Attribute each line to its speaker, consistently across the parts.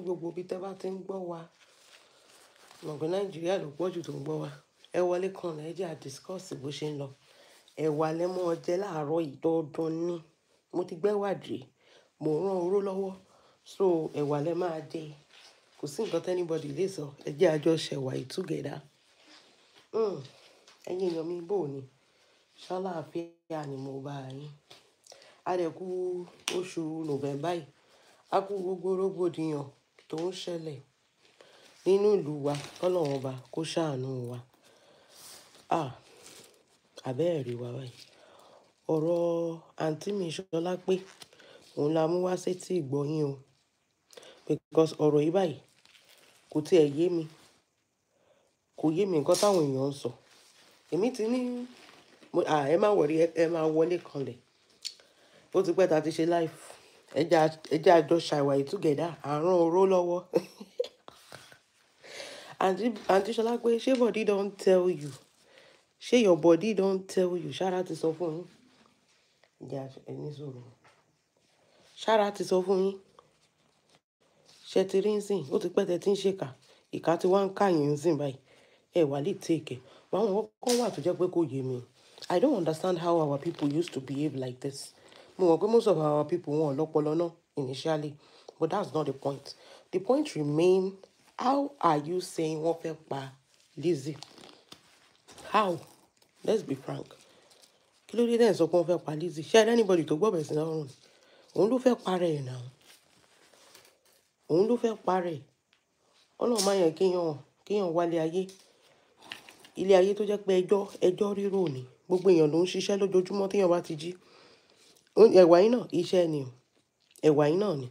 Speaker 1: gbogbo ibi tẹ́ bá ti ń gbọ́ wa. Mọ̀gbọ́n Nàìjíríà ló pọ̀ jù tó ń gbọ́ wa. Ẹ wọlé kan lẹ́ jẹ́ à discuss bó ṣe ń lọ. Ẹ̀wà lẹ́mọ́ ọjẹ́ láàárọ̀ yìí dandan ní. Mo ti gbẹ́wàdì, mo rán oró lọ́wọ́. So ẹ̀wà lẹ́ máa jẹ. Kò sí nǹkan anybody lè sọ. Ẹ jẹ́ a jọ ṣẹ̀wà yìí together. Ẹ̀yin èèyàn mi bò ni. Ṣáláàfíà ni mo bá yín. A dẹ̀ kú oṣù November yìí. A kú gbogbo rògbòdìyàn tó ń ṣẹlẹ̀ nínú ìlú wa. Ọlọ́run ọba kó ṣàánú wa. Àbẹ́ẹ̀ rí wa báyìí. Ọ̀rọ̀ àǹtí mi Ṣọlá pé òun la mú wá sétí ìgbọ̀yín o. Because ọ̀rọ̀ yìí báyìí kò tiẹ̀ yé mi. Kò yé mi nǹkan táwọn èèyàn ń sọ. Èmi ti ní ẹ má wọrí, ẹ máa wọlé kanlẹ̀. Ó ti pẹ́ ta ti ṣe live. Ẹ jẹ́ a jọ ṣàwà yìí together. À ń rán oró lọ́wọ́. Àǹtí Ṣọlá pé ṣé body don't tell you? Ṣé your body don't tell you? Ṣára ti sọ fún yín. Ìjà ẹni sọ̀rọ̀. Ṣára ti sọ fún yín. Ṣé ti rí ń sìn? Ó ti pẹ́ tẹ́ tí ń ṣèkà. Ìkà tí wọ́n ń ká yín ń sìn báyìí. Ẹ wà lè take. Àwọn kan wà tó jẹ́ pé kò yé mi. I don't understand how our people used to behave like this. Mo mọ̀ pé most of our people wọn lọ́pọlọ náà initially. But that's not the point. The point remain, how are you saying wọ́n fẹ́ pa Lizzy? How? Let's be frank. Kí ló dé tẹ́ ẹ̀ sọ pé wọ́n fẹ́ pa Lizzy? Ṣé anybody tó gbọ́ bẹ̀ sí lọ́rùn? Òun ló fẹ́ parẹ́ ẹ̀ náà. Òun ló fẹ́ parẹ́. Ọlọ́run máa yẹn kéèyàn wálé ayé. Ilé ayé tó jẹ́ pé ẹjọ́ rírò ni. Gbogbo èèyàn ló ń ṣiṣẹ́ lójoojúmọ́ téèyàn bá ti jí. Ẹ̀wà yín náà iṣẹ́ ni o. Ẹ̀wà yín náà ni.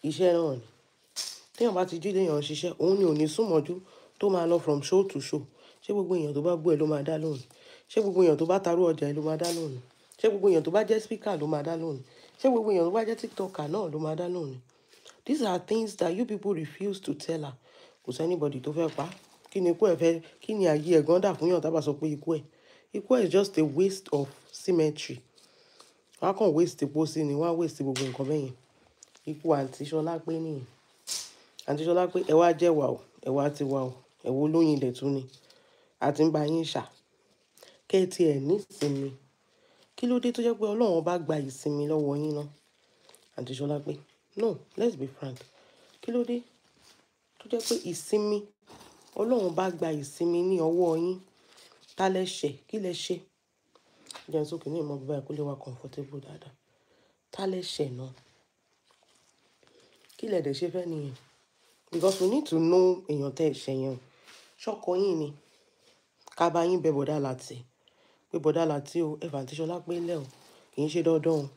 Speaker 1: Iṣẹ́ náà ni. Téèyàn bá ti jí léèyàn ń ṣiṣẹ́, òun ni ò ní sùn mọ́jú tó máa lọ from show to show. Ṣé gbogbo èèyàn tó bá gbọ́ ẹ ló máa dá lóhùn? Ṣé gbogbo èèyàn tó bá tarú ọjà ẹ ló máa dá lóhùn? Ṣé gbogbo èèyàn tó bá jẹ́ speaker ló máa dá lóhùn? Ṣé gbogbo èèyàn tó bá jẹ́ tiktoker náà ló máa dá lóhùn? These are things that you people refuse to tell her. Kò sí anybody tó fẹ́ pa. Kí ni ikú ẹ̀ fẹ́? Kí ni ayé ẹ̀ gan dà fún yàn tá bá sọ pé ikú ẹ̀? Ikú ẹ̀ is just a waste of symmetry. Wọ́n á kàn waste epo sí ni, wọ́n á waste gbogbo nǹkan bẹ́yẹn. Ikú àǹtí Ṣọlá pé nìyí. Àǹtí Ṣọlá pé ẹ wá jẹ́ wà o, ẹ wá ti wà o, ẹ wo lóyin ilẹ̀ tún ni. A ti ń bá yín ṣà. Kẹ́ ẹ ti ẹ̀ ní ìsinmi. Kí ló dé tó jẹ́ pé Ọlọ́run bá gba ìsinmi lọ́wọ́ yín náà? Àǹtí Ṣọlá pé no, let's be frank. Kí ló dé tó jẹ́ pé ìsinmi, Ọlọ́run bá gba ìsinmi ní ọwọ́ yín? Ta lẹ ṣẹ̀? Kí lẹ ṣe? Jẹun sókè ní ìmọ̀ bíbá ẹ̀ kó lè wá comfortable dáadáa. Ta lẹ ṣẹ̀ náà? Kí lẹ dẹ̀ ṣe fẹ́ nìyẹn? Because we need to know èèyàn tẹ́ ẹ ṣẹ̀ yẹn. Ṣọ́kọ yín ni. Ká bá yín bẹ bọ̀dá láti. Pé bọ̀dá láti o, ẹ fàǹtí Ṣọlá pé lẹ́ o. Kì í ṣe dandan o.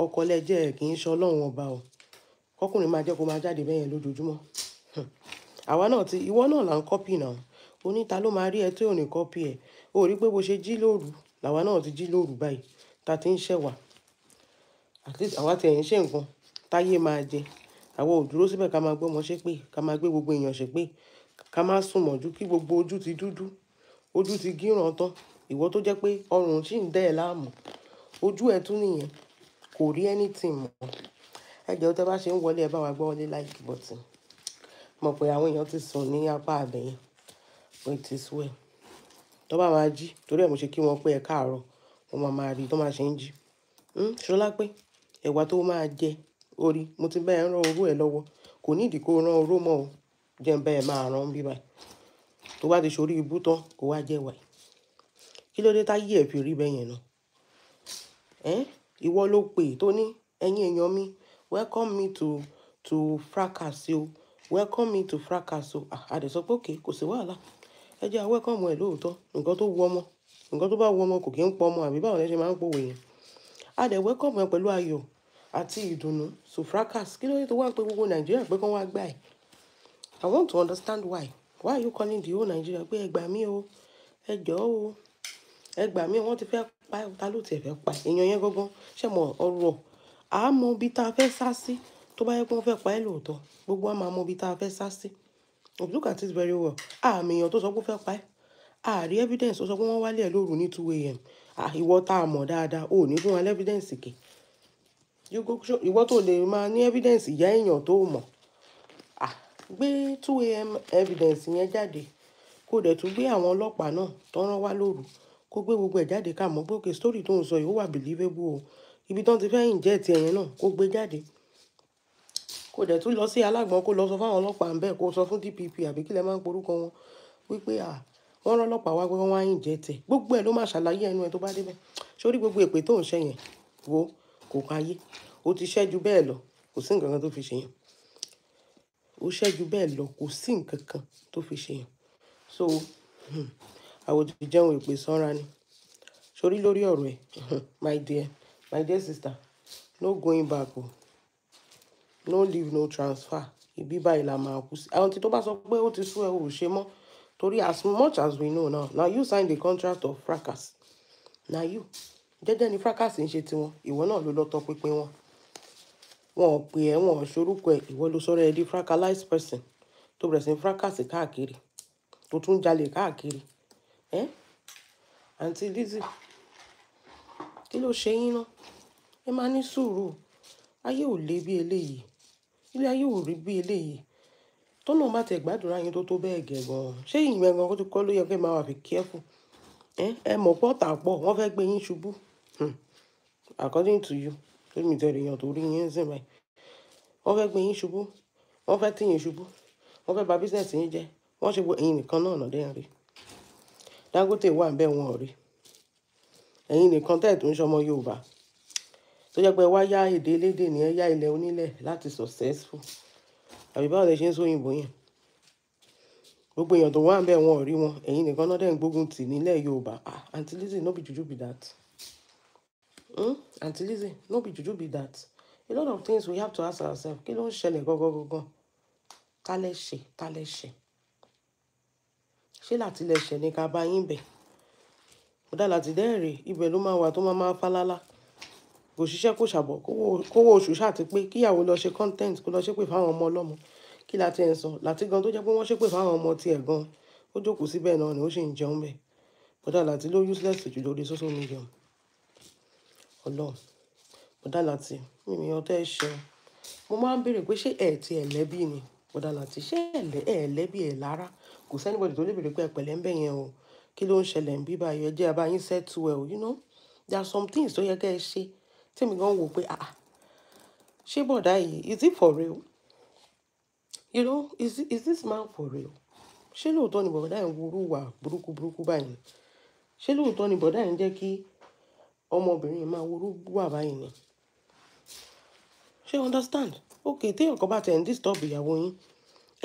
Speaker 1: Ọkọ lẹ́jẹ̀ ẹ̀ kì í ṣe Ọlọ́run ọba o. Kọ́kùnrin máa jẹ́ kó máa jáde bẹ́yẹn lójoojúmọ́. Àwa náà ìwọ náà là ń copy náà. Oníta ló máa rí ẹ tí ò ní copy ẹ̀. O rí pé bó ṣe jí lóru, làwa náà ti jí lóru báyìí. Ta ti ń ṣẹ̀wà. At least àwa ti ẹ̀ ń ṣe nǹkan. Táyé máa jẹ. Àwa ò dúró síbẹ̀ ká máa gbọ́ ọmọ ṣépè. Ká máa gbé gbogbo èèyàn ṣépè. Ká máa sùn mọ́jú kí gbogbo ojú ti dúdú. Ojú ti gíràn tán. Ìwọ tó jẹ́ pé ọrùn sì ń dẹ́ ẹ láàmú. Ojú ẹ tún nìyẹn. Kò rí anything mọ́. Ẹ jẹ́ tẹ́ bá ṣe ń wọlé ẹ bá wa gbọ́ wọlé like button. Mọ̀ pé àwọn èèyàn ti sùn ní apá àbẹ̀yẹn. But it is well. Tó bá máa jí, torí ẹ̀ mo ṣe kí wọ́n pé ẹ káàárọ̀. Wọ́n máa rí tó máa ṣe ń jí. Ṣọlá pé ẹ̀wà tó máa jẹ orí. Mo ti bá ẹ rán oró ẹ lọ́wọ́. Kò ní ìdí kó rán oró mọ́ o. Jẹ́ ń bá ẹ máa rán bí báyìí. Tó bá ti ṣorí ibú tán, kó wá jẹ́ wà. Kí ló dé táyé ẹ̀ fi rí bẹ́yẹn náà? Ìwọ ló pè tó ní ẹ̀yin èèyàn mi. Welcome me to fracas o. Welcome me to fracas o. A dẹ̀ sọ pé okay, kò sí wàhálà. Ẹ jẹ́ a welcome ẹ lóòótọ́. Nǹkan tó wù ọmọ. Nǹkan tó bá wù ọmọ kò kí ń pọ̀ ọmọ àbí báwo lẹ ṣe máa ń pòwe yẹn. A dẹ̀ welcome ẹ pẹ̀lú ayọ̀ àti ìdùnnú. So fracas. Kí ló dé tó wá pé gbogbo Nàìjíríà pé kán wá gbà ẹ̀? I want to understand why. Why are you calling the whole Nigeria pé ẹ gbà mí o? Ẹ jọ̀ọ́ o. Ẹ gbà mí, wọ́n ti fẹ́ pa ẹ́. Ta ló ti fẹ́ pa ẹ́? Èèyàn yẹn gangan. Ṣé mọ ọ̀rọ̀? A mọ ibi tá a fẹ́ sá sí. Tó bá yẹ pé wọ́n fẹ́ pa ẹ́ lóòótọ́. Gbogbo wa máa mọ ibi tá a fẹ́ sá sí. Look at it very well. Àmì èèyàn tó sọ pé ó fẹ́ pa ẹ́. A rí evidence tó sọ pé wọ́n wálé ẹ̀ lóru ní 2 a.m. Ìwọ tá a mọ̀ dáadáa. O ò ní fún wa evidence kì. Ìwọ tó lè máa ní evidence ìyá èèyàn tó mọ̀. gbé 2 AM evidence yẹn jáde kó dẹ̀ tún gbé àwọn ọlọ́pàá náà tó rán wá lóru kó gbé gbogbo ẹ̀ jáde ká mọ̀ pé òkè story tó ń sọ yìí ó wà believable o ibi tán ti fẹ́ inject ẹ̀yẹn náà kó gbé jáde kó dẹ̀ tún lọ sí alágbọ̀n kó lọ sọ fáwọn ọlọ́pàá ń bẹ̀ kó sọ fún DPP àbí kílẹ̀ máa ń porúkọ wọn wípé wọ́n rán ọlọ́pàá wá pé wọ́n wá inject ẹ̀ gbogbo ẹ̀ ló máa ṣàlàyé ẹnu ẹ̀ tó bá débẹ̀ sórí gbogbo èpè tó ń ṣe yẹn wo kò káyé ó ti ṣẹ́jú bẹ́ẹ̀ lọ kò sí nǹkan kan tó fi ṣe yẹn ó ṣẹ́jú bẹ́ẹ̀ lọ kò sí nǹkan kan tó fi ṣe yẹn so àwòdì jẹun èpè sanra ni sórí lórí ọ̀rọ̀ ẹ̀ my dear sister no going back o no leave no transfer ibi báyìí la máa kú sí àwọn tí tó bá sọ pé ó ti sú ẹ ò ṣe mọ́ torí as much as we know now you sign the contract of fracas na you jẹ́jẹ́ ni fracas ń ṣe tiwọn ìwọ náà ló lọ tọpinpin wọn ò pè ẹ́ wọn ò ṣorúkọ ẹ̀ ìwọ ló sọ̀rọ̀ ẹ di fracalized person tó bẹ̀rẹ̀ sí fracas káàkiri tó tún jalè káàkiri àǹtí Lizzy kí ló ṣe yín ná ẹ máa ní sùúrù ayé ò lé bí eléyìí ilé ayé ò rí bí eléyìí tọ́nà bá tẹ̀ gbàdúrà yín tó bẹ́ẹ̀ gẹ̀ gan-an ṣé ìyẹn gan-an kó ti kọ́ ló yẹ kí ẹ máa wà fi careful ẹ mọ̀ pọ̀ tà pọ̀ wọ́n fẹ́ gbé yín ṣubú according to you lórí mi tẹ̀lé èèyàn tó rí yín sìn báyìí wọ́n fẹ́ gbé yín ṣubú wọ́n fẹ́ tì yín ṣubú wọ́n fẹ́ bà business yín jẹ́ wọ́n ṣe ẹ̀yin nìkan náà nà dẹ́n rí Dangote wà ń bẹ́ wọn rí ẹ̀yin nìkan tẹ̀ tó ń ṣọmọ Yorùbá tó jẹ́ pé wá yá èdè elédè ní ẹ yá ilẹ̀ onílẹ̀ láti successful àbí báwo lè ṣe ń sóyìnbó yẹn gbogbo èèyàn tó wà ń bẹ̀ wọn ò rí wọn ẹ̀yin nìkan náà dẹ̀ ń gbógun tì nílẹ̀ Yorùbá Aunty Lizzy no be juju be that Aunty Lizzy no be juju be that a lot of things we have to ask ourselves kí ló ń ṣẹlẹ̀ gangan kálẹ̀ ṣe ṣé láti lè ṣẹ̀ ní ká bá yín bẹ̀ kódà láti dẹ́rẹ̀ ibẹ̀ ló máa wà tó máa falálá kò ṣiṣẹ́ kó ṣàbọ̀ kówó oṣù ṣáàtì pé kíyàwó lọ ṣe content kó lọ ṣépè fáwọn ọmọ ọlọ́mọ kí láti ẹ̀ ń sọ láti gan tó jẹ́ pé wọ́n ṣépè fáwọn ọmọ tiẹ̀ gan ó jókòó síbẹ̀ náà ni ó sì ń jẹun bẹ̀ kódà láti ló useless jù lórí social media ọlọ́run kódà láti mímí ọtẹ́ ṣe mo máa ń béèrè pé ṣé ẹ̀ ti ẹ̀ lẹ́bí ni kódà láti ṣé ẹ̀ lẹ́bí ẹ̀ lára kò sẹ́nibọ̀dì tó lè béèrè pé ẹ̀pẹ̀lẹ́ ń bẹ̀ yẹn o kí ló ń ṣẹlẹ̀ ń bí báyọ̀ ẹ jẹ́ abáyín settle well you know there are some things tó yẹ kẹ́ ẹ ṣe tí mi gan wò pé ṣé bọ̀dá yìí is it for real you know is this man for real ṣé lóòótọ́ ni bọ̀dá yìí ń wúrú wà burúkú báyìí ṣé lóòótọ́ ni bọ̀dá yìí ń jẹ́ kí ọmọbìnrin máa wúrú wà báyìí ni ṣé understand okay téèyàn kan bá tẹ̀ ń disturb ìyàwó yín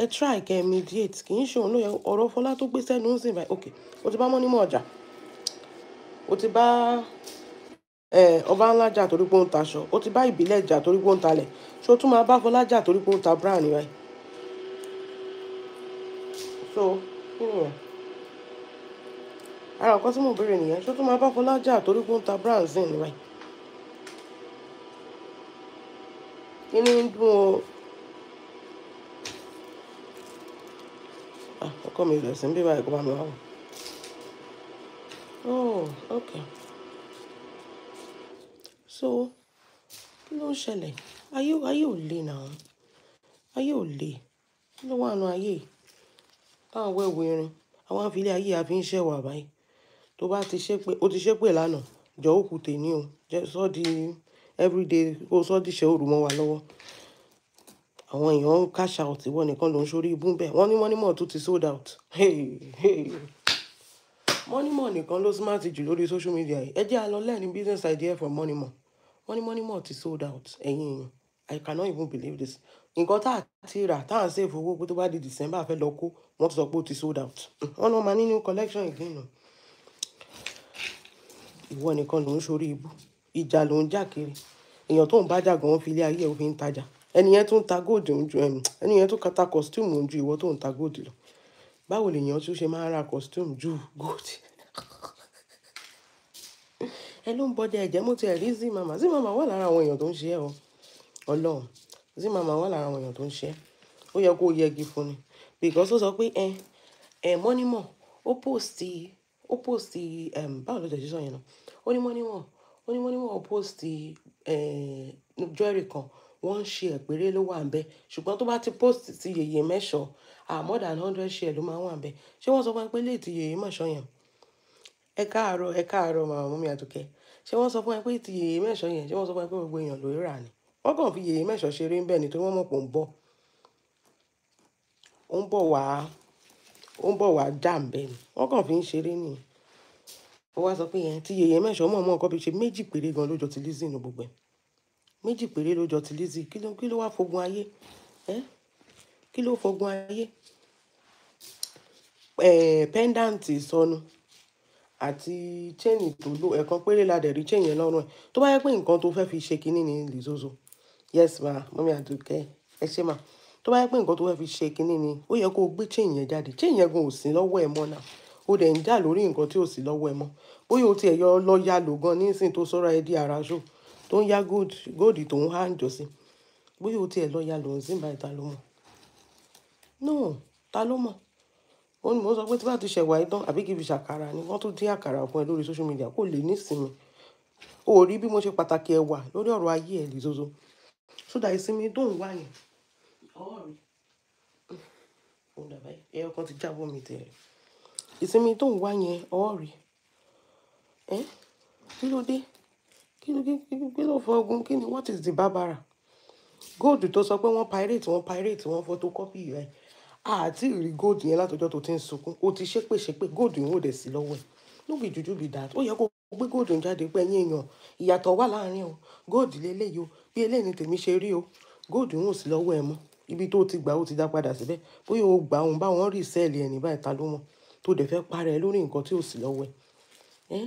Speaker 1: ẹ try kẹ́ mediate kì í ṣe òun ló yẹ ọ̀rọ̀ Fọlá tó gbé sẹ́nu ń sìn báyìí okay o ti bá mọ́ nímọ̀ ọjà o ti bá ọba ńlá jà torí pé ó ń taṣọ o ti bá ìbílẹ̀ jà torí pé ó ń talẹ̀ ṣé o tún máa bá Fọlá jà torí pé ó ń ta brown ni báyìí so kí nìyẹn ara nǹkan tí mò ń béèrè nìyẹn ṣé o tún máa bá Fọlá jà torí pé ó ń ta brown sí ni báyìí kí ni ń dún o ọkọ mi rẹ̀ sí ń bí báyìí kó bá mi wá wò oh okay so kí ló ń ṣẹlẹ̀ ayé ò le náà ayé ò le kí ló wà nù ayé táwọn wẹ̀wù irin àwọn àfilẹ̀ ayé àfi ń ṣẹ̀wà báyìí tó bá ti ṣépè ó ti ṣépè lánàá jọ òkú tèmi o jẹ́ sọ́ di everyday kó sọ́ di ṣe òrù mọ́ wa lọ́wọ́ àwọn èèyàn ń cash out ìwọ nìkan ló ń ṣorí ibú bẹ́ẹ̀ wọ́n ní mọ́nímọ̀ tó ti sold out mọ́nímọ̀ nìkan ló smart jù lórí social media yìí ẹ jẹ́ a lọ learn business idea from mọ́nímọ̀ wọ́n ní mọ́nímọ̀ ti sold out ẹ̀yin èèyàn I cannot even believe this nǹkan tá a ti rà tá à ń save owó pé tó bá di December fẹ́ lọ kó wọ́n ti sọ pé ó ti sold out wọ́n náà máa ní new collection again nù ìwọ nìkan ló ń ṣorí ibú ìjà ló ń jà kiri èèyàn tó ń bá jà gan fi ilé ayé ẹ̀ ó fi ń tajà ẹni yẹn tún ta gold ju ẹni yẹn tún ta costume ju ìwọ tó ń ta gold lọ báwo lèèyàn tún ṣe máa ra costume ju gold ẹ ló ń bọdẹ ẹ̀jẹ̀ mo ti rí Zimama wà lára àwọn èèyàn tó ń ṣe ẹ o Ọlọ́run Zimama wà lára àwọn èèyàn tó ń ṣe ẹ ó yẹ kó yẹgi fún ni because ó sọ pé mọ́nímọ̀ ó post báwo ló tẹ̀sí sọ yẹn náà ó ní mọ́nímọ̀ ó post jewelry kan 1 share péré ló wà ńbẹ̀ ṣùgbọ́n tó bá ti post ti yèyé mẹ́sàn more than 100 share ló máa wà ńbẹ̀ ṣé wọ́n sọ fún ẹ pé léètì yèyé mẹ́sàn yẹn ẹ káàárọ̀ màmá mú mi Àdùkẹ́ ṣé wọ́n sọ fún ẹ pé ti yèyé mẹ́sàn yẹn ṣé wọ́n sọ fún ẹ pé gbogbo èèyàn ló rà ni wọ́n kàn fi yèyé mẹ́sàn ṣeré ńbẹ̀ nítorí wọ́n mọ̀ pé ó ń bọ̀ wá já ńbẹ̀ ni wọ́n kàn fi ń ṣeré nìyẹn ó wá sọ pé yẹn tí yèyé mẹ́sàn mọ̀ nǹkan fi ṣe méjì péré gan lójọ ti Lizzy nù gbogbo ẹ̀ méjì péré lójọ ti Lizzy kí ló wá fogun ayé kí ló fogun ayé pendant sọnù àti chain tó lò ẹ̀kan péré la dẹ̀ rí chain yẹn lọ́rùn ẹ̀ tó bá yẹ pé nǹkan tó fẹ́ fi ṣe kínní ni Lizozo yes ma mọ́mí Àdùkẹ́ ẹ ṣé ma tó bá yẹ pé nǹkan tó fẹ́ fi ṣe kínní ni ó yẹ kó o gbé chain yẹn jáde chain yẹn gan ò sí lọ́wọ́ ẹ̀ mọ́ náà ó dẹ̀ ń jà lórí nǹkan tí ò sí lọ́wọ́ ẹ̀ mọ́ bóyá o tiẹ̀ yọ lọ ya lò gan nísìn tó sọ́ra ẹ di ara ṣó tó ń ya gold tó ń há ń jọ sí bóyá o tiẹ̀ lọ ya lò ń sìn báyìí ta ló mọ̀ no ta ló mọ̀ ó ní mo sọ pé tí bá ti ṣẹ̀wá ìtàn àbí kí n fi ṣàkàrà ni wọ́n tún dín àkàrà fún ẹ lórí social media kó lè nísinmi o ò rí bí mo ṣe pàtàkì ẹwà lórí ọ̀rọ̀ ayé ẹ̀ Lizozo sódà ìsinmi tó ń wá yẹn ọwọ́ rí ó dàbá ẹyọ kan ti jábọ́ mi tẹ̀rẹ̀ ìsinmi tó ń wá yẹn ọwọ́ rí kí ló dé kí ló fọ ogun kí ni what is the barbara gold tó sọ pé wọ́n pirate wọ́n photocopy rẹ̀ àti rí gold yẹn látọjọ́ tó ti ń sunkún o ti ṣépè gold yẹn ò dẹ̀ sí lọ́wọ́ ẹ̀ no be juju be that ó yẹ kó gbé gold ń jáde pé ẹ̀yin èèyàn ìyàtọ̀ wà láàrin o gold lélẹ́yìí o bí eléyìí ni tèmi ṣe rí o gold yẹn ò sí lọ́wọ́ ẹ̀ mọ́ ibi tó ti gbà ó ti dá padà síbẹ̀ bóyá o gbà òun bá wọn rí sẹ́ẹ̀lì ẹ̀ ní báyìí ta ló mọ̀ tó dẹ̀ fẹ́ parẹ́ lórí nǹkan tí ò sí lọ́wọ́ ẹ̀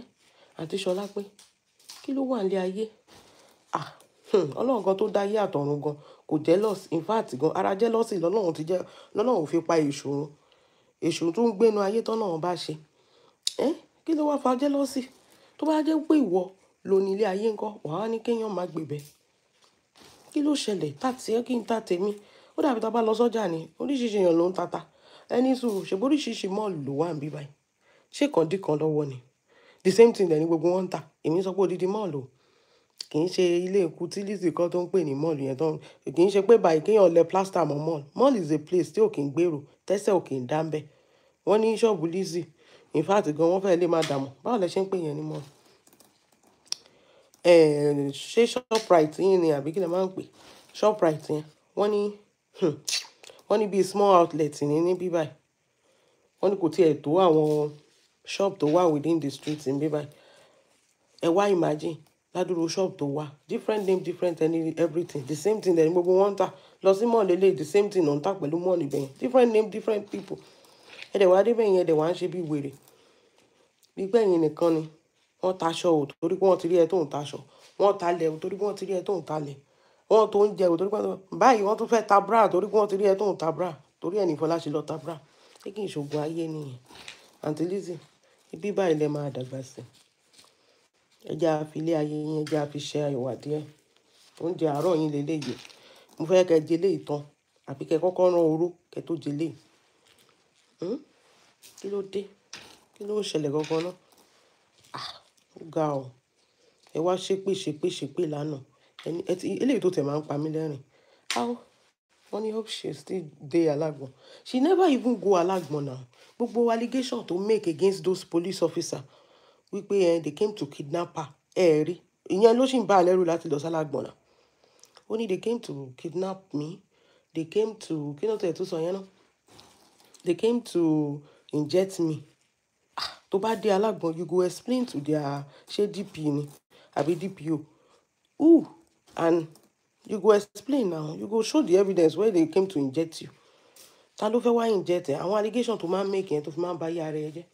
Speaker 1: àti Ṣọlá pé kí ló wà nílé ayé ọlọ́run gan tó dá ayé àtọ̀run gan kò jealous in fact gan ara jealousy lọ́lọ́run fi pa èṣù tó ń gbénu ayé tọ́lọ́run bá ṣe kí ló wá fa jealousy tó bá jẹ́ pé ìwọ ló ní ilé ayé ńkọ́ wàá ní kéèyàn má gbébẹ̀ kí ló ṣẹlẹ̀ tàtí ẹ kí n ta tèmi ó dàbí tá a bá lọ sọ́jà ni oríṣiríṣi èèyàn ló ń tata ẹni sùúrù ṣèbó oríṣiríṣi mọ́ọ̀lù ló wà ń bí báyìí ṣé kan dín kan lọ́wọ́ ni the same thing lẹ́ni gbogbo wọn ń tà èmi sọ pé odidi mọ́ọ̀lù kì í ṣe ilé ikú tí Lizzy kan tó ń pè ní mọ́ọ̀lù yẹn tán kì í ṣe pé báyìí kéèyàn lẹ plaster mọ́ mall is a place tí ò kì í gbèrò tẹ́sẹ̀ ò kì í dá ń bẹ̀ wọ́n ní ṣọ́ọ̀bù Lizzy in fact gan wọ́n fẹ́ lè máa dààmú báwo lẹ ṣe ń pè yẹn ní mall ṣé Shoprite yín ni àbí kí lẹ máa ń pè Shoprite yẹn wọ́n ní bíi small outlet ní bí báyìí wọ́n ní kò tiẹ̀ tó àwọn shop tó wà within the street ní bí báyìí ẹ wá imagine ládùúgbò shop tó wà different name different everything the same thing lẹ́yìn gbogbo wọn ń tà lọ sí mall lélẹ̀ the same thing ló ń tà pẹ̀lú mall níbẹ̀ yẹn different name different people ẹ̀dẹ̀ wá débẹ̀ yẹn ẹ̀dẹ̀ wá ń ṣe bí wèrè gbígbẹ́ yẹn nìkan ni wọ́n taṣọ ò torí pé wọ́n ti rí ẹ tó ń taṣọ wọ́n talẹ̀ ò torí pé wọ́n ti rí ẹ tó ń talẹ̀ wọ́n tó ń jẹ ò torí pé báyìí wọ́n tún fẹ́ ta bra torí pé wọ́n ti rí ẹ tó ń ta bra torí ẹ̀ nìfọlá ṣe lọ ta bra ṣé kí n ṣògùn ayé nìyẹn àǹtí Lizzy ibi báyìí lẹ máa dàgbà sí ẹjẹ́ àfilé ayé yín ẹjẹ́ àfiṣẹ́ àyọ̀wà díẹ̀ oúnjẹ àárọ̀ yín lélẹ́yìí mo fẹ́ kẹ́ jẹ lé ìtàn àbí kẹ́ kọ́kọ́ rán oró kẹ́ tó jẹ lé kí ló dé kí ló ṣẹlẹ̀ gangan náà ó ga ọ ẹ wá ṣépè lánàá eléyìí tó tẹ̀ máa ń pa mí lẹ́rìn wọ́n ní hope she still dey alágbọ̀n she never even go alágbọ̀n now gbogbo allegation to make against those police officers wípé they came to kidnap her rí ìyẹn ló sì ń bá a lẹ́rù láti lọ sálágbọ̀n náà ó ní they came to kidnap me they came to kí ló tẹ̀ tó sọ yẹn náà they came to inject me tó bá dé alágbọ̀n you go explain to their ṣé DP ni àbí DPO and you go explain now you go show the evidence where they came to inject you ta ló fẹ́ wá inject ẹ̀ àwọn allegation tó máa ń make yẹn tó fi máa ń bá yá ara ẹ jẹ́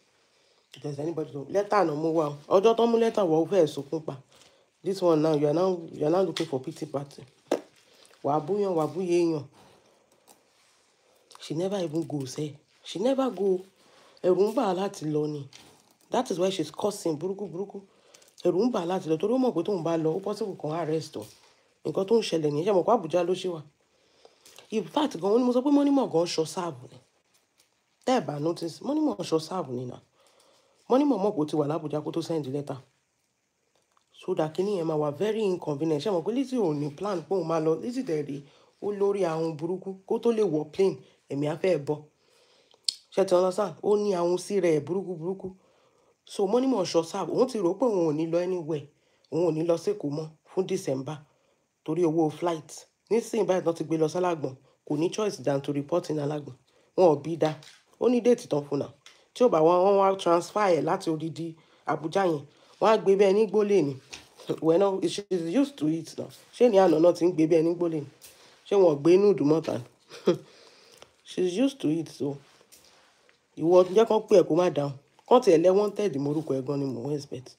Speaker 1: if there's anybody to lẹ́tà náà mo wà ọjọ́ tó mú lẹ́tà wọ̀ ó fẹ́ sunkún pa this one now you are now looking for pity party wàá búyàn wàá búyè èèyàn she never even go she never go ẹ̀rù ń bà á láti lọ ni that is why she's cursing burúkú ẹ̀rù ń bà á láti lọ torí ó mọ̀ pé tóun bá lọ ó possible kan arrest o nǹkan tó ń ṣẹlẹ̀ nìyẹn ṣe mọ̀ pé Àbújá ló ṣe wà in fact gan-an ni mo sọ pé mọ́nímọ̀ gan ṣọ sáàbù ni tẹ́ ẹ̀ bá notice mọ́nímọ̀ ṣọ sáàbù ni náà mọ́nímọ̀ mọ̀ pé ó ti wà lábújá kó tó send letter so that kíní yẹn máa wà very inconvenient. Ṣé mo pé Lizzy ò ní plan pé òun máa lọ. Lizzy dẹ̀rẹ̀ ó lórí àwọn burúkú kó tó lè wọ plane ẹ̀mí á fẹ́ bọ́. Ṣé ti understand? Ó ní àwọn sí rẹ̀ burúkú. So mo ní mo ṣọ sáà òun ti rò pé òun ò ní lọ anywhere, òun ò ní lọ sékòó mọ́ fún December torí owó flight. Nísìnyí báyìí tán ti gbé lọ sálágbọ̀n kò ní choice than to report in alágbọ̀n. Wọn ò bí dá. Ó ní déètì tán fún náà. Tí ó bá wọ́n wá transfer ẹ̀ láti odidi Abuja yẹn, wọ́n á gbé bẹ́ẹ̀ ní gbólé ni. Well, no, she's used to it now. Ṣé ní àná náà ti ń gbé bẹ́ẹ̀ ní gbólé ni? Ṣé wọn ò gbé inú ìdùmọ̀ta ni? She's used to it, so ìwọ jẹ́ kán pé ẹ̀ kó má dáhùn. Kán tiẹ̀ lẹ wanted morúkọ ẹ̀ gan ni mò ń expect.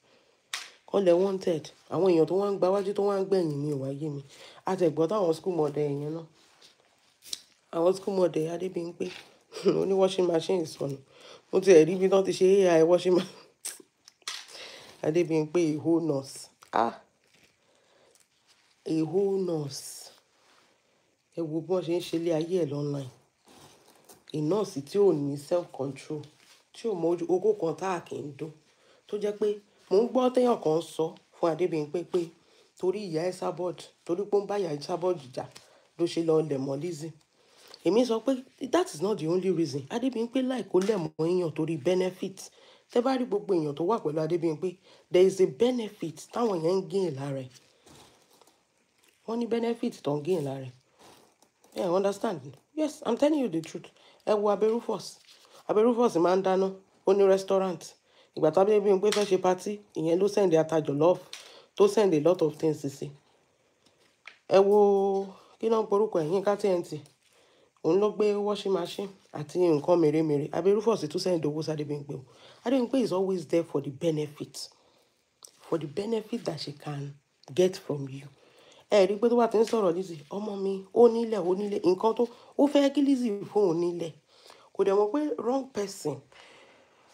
Speaker 1: Kán lẹ wanted. Àwọn èèyàn tó wá ń gba wájú tó wá ń gbẹ̀yìn mi ò wáyé mi. Àtẹ̀gbọ́n táwọn school mother yẹn náà. Àwọn school mother Adébímpé ó ní washing machine sọnù. Mo ti rí bí tán ti ṣe AI washing machine. Adébímpé a whole nurse. A whole nurse. Ẹ wo bí wọ́n ṣe ń ṣe ilé ayé ẹ̀ online. A nurse tí ò ní self control, tí ò mọ okó kan tá a kì í dún. Tó jẹ́ pé mò ń gbọ́ téèyàn kan sọ fún Adébímpé pé torí ìyá Esabod, torí pé ó ń bá ìyá Esabod jà ló ṣe lọ lẹ̀ mọ́ Lizzy. Èmi sọ pé that is not the only reason. Adébímpé láì kó lẹ̀ mọ́ èèyàn torí benefit. Tẹ́ bá rí gbogbo èèyàn tó wà pẹ̀lú Adébímpé, there is a benefit táwọn yẹn ń gain lára ẹ̀. Wọ́n ní benefit tó ń gain lára ẹ̀. Yeah, understand? Yes, I'm telling you the truth. Ẹ wo Aberufus. Aberufus máa ń dáná, ó ní restaurant. Ìgbà tí Adébímpé fẹ́ ṣe party, ìyẹn ló send ata jollof, tó send a lot of things sí. Ẹ wo kí náà porúkọ ẹ̀yìn ká TNT. Òun ló gbé washing machine àti nǹkan mèremère. Aberufus tún send owó sí Adébímpé o. Adébímpé is always there for the benefit. For the benefit that she can get from you. Ẹ rí pé tó bá ti ń sọ̀rọ̀ Lizzy, ọmọ mi, ó nílẹ̀, nǹkan tó ó fẹ́ kí Lizzy fún òun nílẹ̀. Kò dẹ̀ mọ̀ pé wrong person.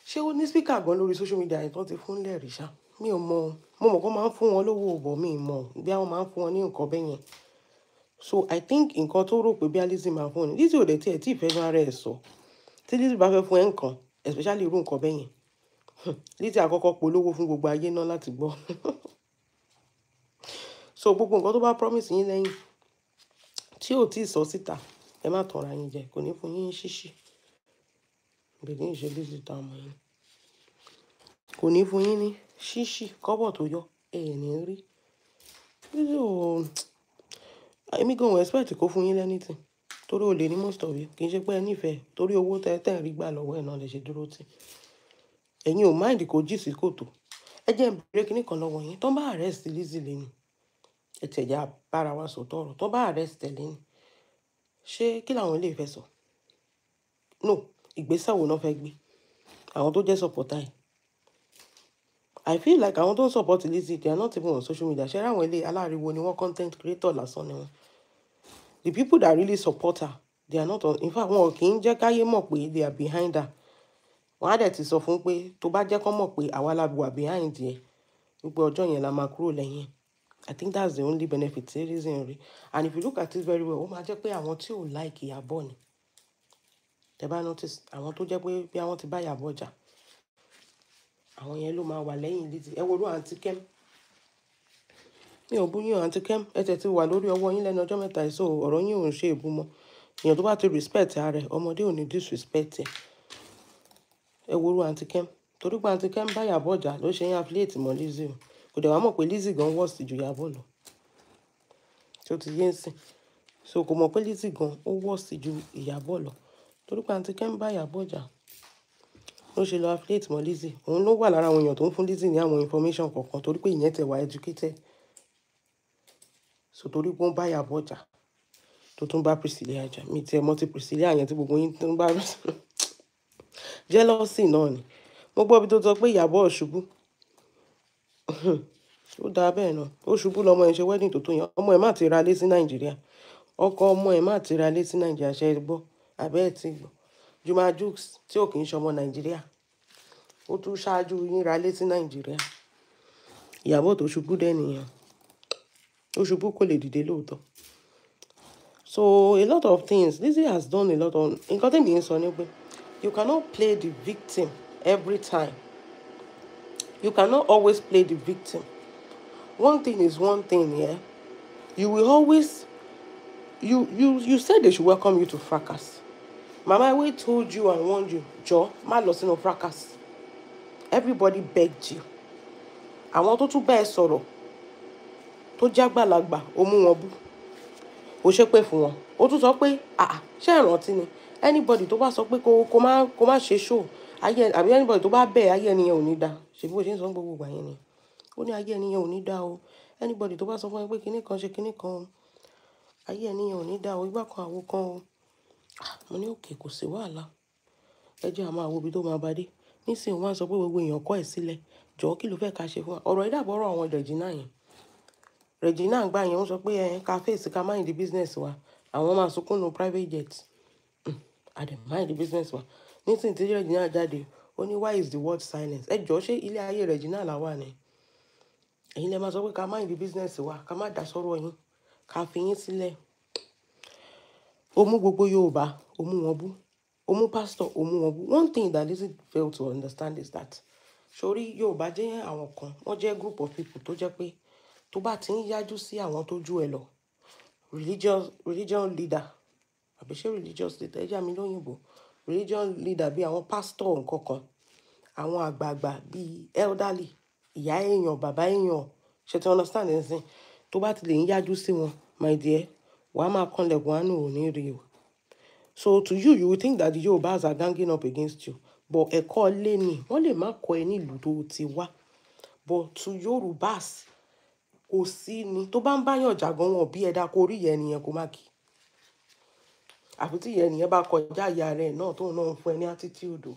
Speaker 1: Ṣé ó ní speaker gan lórí social media yẹn tó ti fún lẹ́rìí ṣá? Mi ò mọ̀. Mo mọ̀ kó máa ń fún wọn lówó òbọ̀ mi mọ̀ bí àwọn máa ń fún wọn ní nǹkan bẹ́ẹ̀ yẹn. So I think nǹkan tó rò pé bí Lizzy máa fún ni. Lizzy ò dẹ̀ tí ìfẹ́ ara ẹ̀ sọ. Tí Lizzy bá fẹ́ fún ẹ nǹkan, especially irú nǹkan bẹ́ẹ̀ yẹn. Lizzy àkọ́kọ́ polówó fún gbogbo ayé náà láti gbọ́. So gbogbo nǹkan tó bá promise yín lẹ́yìn tí ò tí ì sọ síta, ẹ má tanra yín jẹ, kò ní fún yín ṣíṣì. Bèbí ń ṣe Lizzy tá a mọ̀ yín. Kò ní fún yín ní ṣíṣì kọ́bọ̀ tó yọ, ẹ ní rí. Lizzy ò èmi gan ò expect kó fún yín lẹ́nìtì. Torí olè ní most of you. Kì í ṣe pé ẹ nífẹ̀ẹ́ torí owó tẹ́ rí gbà lọ́wọ́ ẹ̀ náà lè ṣe dúró tì. Ẹ̀yin ò mind kó jì sí kòtò. Ẹ jẹ́ n béèrè kíní kan lọ́wọ́ yín. Tán bá arrest Lizzy lẹ́ni. Ẹ tẹ̀já bára wa sọ tọrọ. Tán bá arrest ẹ lẹ́ni. Ṣé kí làwọn ilé ìfẹ́ sọ? No, ìgbésẹ̀ wo náà fẹ́ gbé? Àwọn tó jẹ́ supporter ẹ̀. I feel like àwọn tó ń support Lizzy, they are not even on social media. Ṣé ráwọn ilé aláriwo ni wọ́n content creator lásán ni wọ́n? The people that really support her, they are not on. In fact, wọn kì í jẹ́ káyé mọ̀ pé they are behind her. Wọ́n á dẹ̀ ti sọ fún pé tó bá jẹ́ kán mọ̀ pé àwa la wà behind ẹ̀, wípé ọjọ́ yẹn la máa kúrò lẹ́yìn. I think that's the only benefit Lizzy ń rí. And if you look at it very well, ó máa jẹ́ pé àwọn tí ò like Ìyábọ̀ ni. Tẹ́ bá notice, àwọn tó jẹ́ pé bí àwọn ti bá Ìyábọ̀ jà, àwọn yẹn ló máa wà lẹ́yìn Lizzy. Ẹ wo ló Aunty Kem. Mi ò bú yín Aunty Kem. Ẹ tẹ̀ ti wà lórí ọwọ́ yín lẹ́nu ọjọ́ mẹ́ta yìí, so ọ̀rọ̀ yín ò ń ṣe èbú mọ́. Èèyàn tó bá ti respect ara rẹ̀, ọmọdé ò ní disrespect ẹ̀. Ẹ wo ló Aunty Kem. Torí pé Aunty Kem bá Ìyábọ̀ jà ló ṣe ń affiliate mọ́ Lizzy o. Kò dẹ̀ wá mọ̀ pé Lizzy gan worst ju Ìyábọ̀ lọ. Tí ó ti yé ń sìn. So kò mọ̀ pé Lizzy gan ó worst ju Ìyábọ̀ lọ. Torí pé Aunty Kem bá Ìyábọ̀ jà ló ṣe lọ affiliate mọ́ Lizzy. Òun ló wà lára àwọn èèyàn tó ń fún Lizzy ní àwọn information kọ̀ọ̀kan torí pé ìyẹn tẹ̀ wá educated. So torí pé ó ń bá Ìyábọ̀ jà tó tún bá Priscilla jà. Mi ti ẹ̀ mọ̀ ti Priscilla yẹn tí gbogbo yín tó ń bá jealousy náà ni. Mo gbọ́ bí tó sọ pé Ìyábọ̀ ṣubú. Ó dáa bẹ́ẹ̀ náà. Ó ṣubú lọmọ ẹ̀ ṣe wedding tó tó yẹn. Ọmọ ẹ̀ má ti ra lé sí Nàìjíríà. Ọkọ ọmọ ẹ̀ má ti ra lé sí Nàìjíríà ṣe gbọ́. Àbẹ́ ẹ̀ ti gbọ́. Juma Jukes tí ò kì í ṣọmọ Nàìjíríà. Ó tún ṣáájú yín ra lé sí Nàìjíríà. Ìyábọ̀ tó ṣubú dẹ́ nìyẹn. Ó ṣubú kò lè dìde lóòótọ́. So a lot of things. Lizzy has done a lot on. Nǹkan tí mi ń sọ ni pé you cannot play the victim every time. You cannot always play the victim. one thing is one thing, yeah. You will always, you said they should welcome you to fracas. Mama, we told you and warned you, Joe, má lọ sínú fracas. Everybody begged you. Àwọn tó tún bẹ́ẹ̀ sọ̀rọ̀, tó jágbàlagbà, ó mú wọn bú. Ó ṣépè fún wọn. Ó tún sọ pé, ṣé ẹ rántí ni? Anybody tó bá sọ pé kó má ṣe show, ayé àbí anybody tó bá bẹ́ẹ̀ ayé ẹni yẹn ò ní dá. Ṣèbí bó ṣe ń sọ gbogbo ìgbà yẹn ni. Ó ní ayé ẹni yẹn ò ní dá o. Anybody tó bá sọ fún ẹ pé kinní kan ṣe kinní kan, ayé ẹni yẹn ò ní dá o. Ìgbà kan àwo kan o. Mo ní òkè, kò sí wàhálà. Ẹ jẹ́ a máa wo ibi tó máa bá dé. Nísìnyí wọ́n á sọ pé gbogbo èèyàn kọ̀ ẹ́ sílẹ̀. Jọ̀ọ́ kí ló fẹ́ ká ṣe fún wa? Ọ̀rọ̀ ìdàbọ̀rọ̀ àwọn Regina yẹn. Regina gbà yẹn, wọ́n sọ pé ká face ká mind the business wa. Àwọn máa sunkún no private jet. I dey mind the business wa. Nísìnyí tí Regina jáde, ó ní why is the word silence? Ẹ jọ̀ọ́ ṣé ilé ayé Regina là wà ni? Ẹ̀yin lẹ máa sọ pé ká mind the business wa, ká má dá sọ́rọ̀ yín, ká fi yín sílẹ̀. Ó mú gbogbo Yorùbá, ó mú wọn bú. Ó mú pastor, ó mú wọn bú. One thing that Lizzy failed to understand is that sórí Yorùbá jẹ́ àwọn kan, wọ́n jẹ́ group of people tó jẹ́ pé tó bá ti ń yájú sí àwọn tó jù ẹ lọ, religion leader, àbí ṣé religious leader, ẹ jẹ́ àmì lóyìnbó, religion leader bí àwọn pastor nǹkan kan, àwọn àgbààgbà bí elderly, ìyá èèyàn, bàbá èèyàn, ṣe ti understand ẹ̀sìn, tó bá ti lè ń yájú sí wọn, my dear, wàá máa kanlẹ̀kùn àánú ò ní rí o. So to you, you will think that the Yorubas are ganging up against you. But ẹ̀kọ́ ilé ni, wọ́n lè má kọ́ ẹ ní ìlú tó ti wá. But to Yorubas, kò sí ni. Tó bá ń báyàn jàgàn wọn bí ẹ̀dá kó rí ìyẹn nìyẹn kó má kí. Àfi tí ìyẹn nìyẹn bá kọjá ìyá rẹ̀ náà tóun náà ń fún ẹ ní attitude o.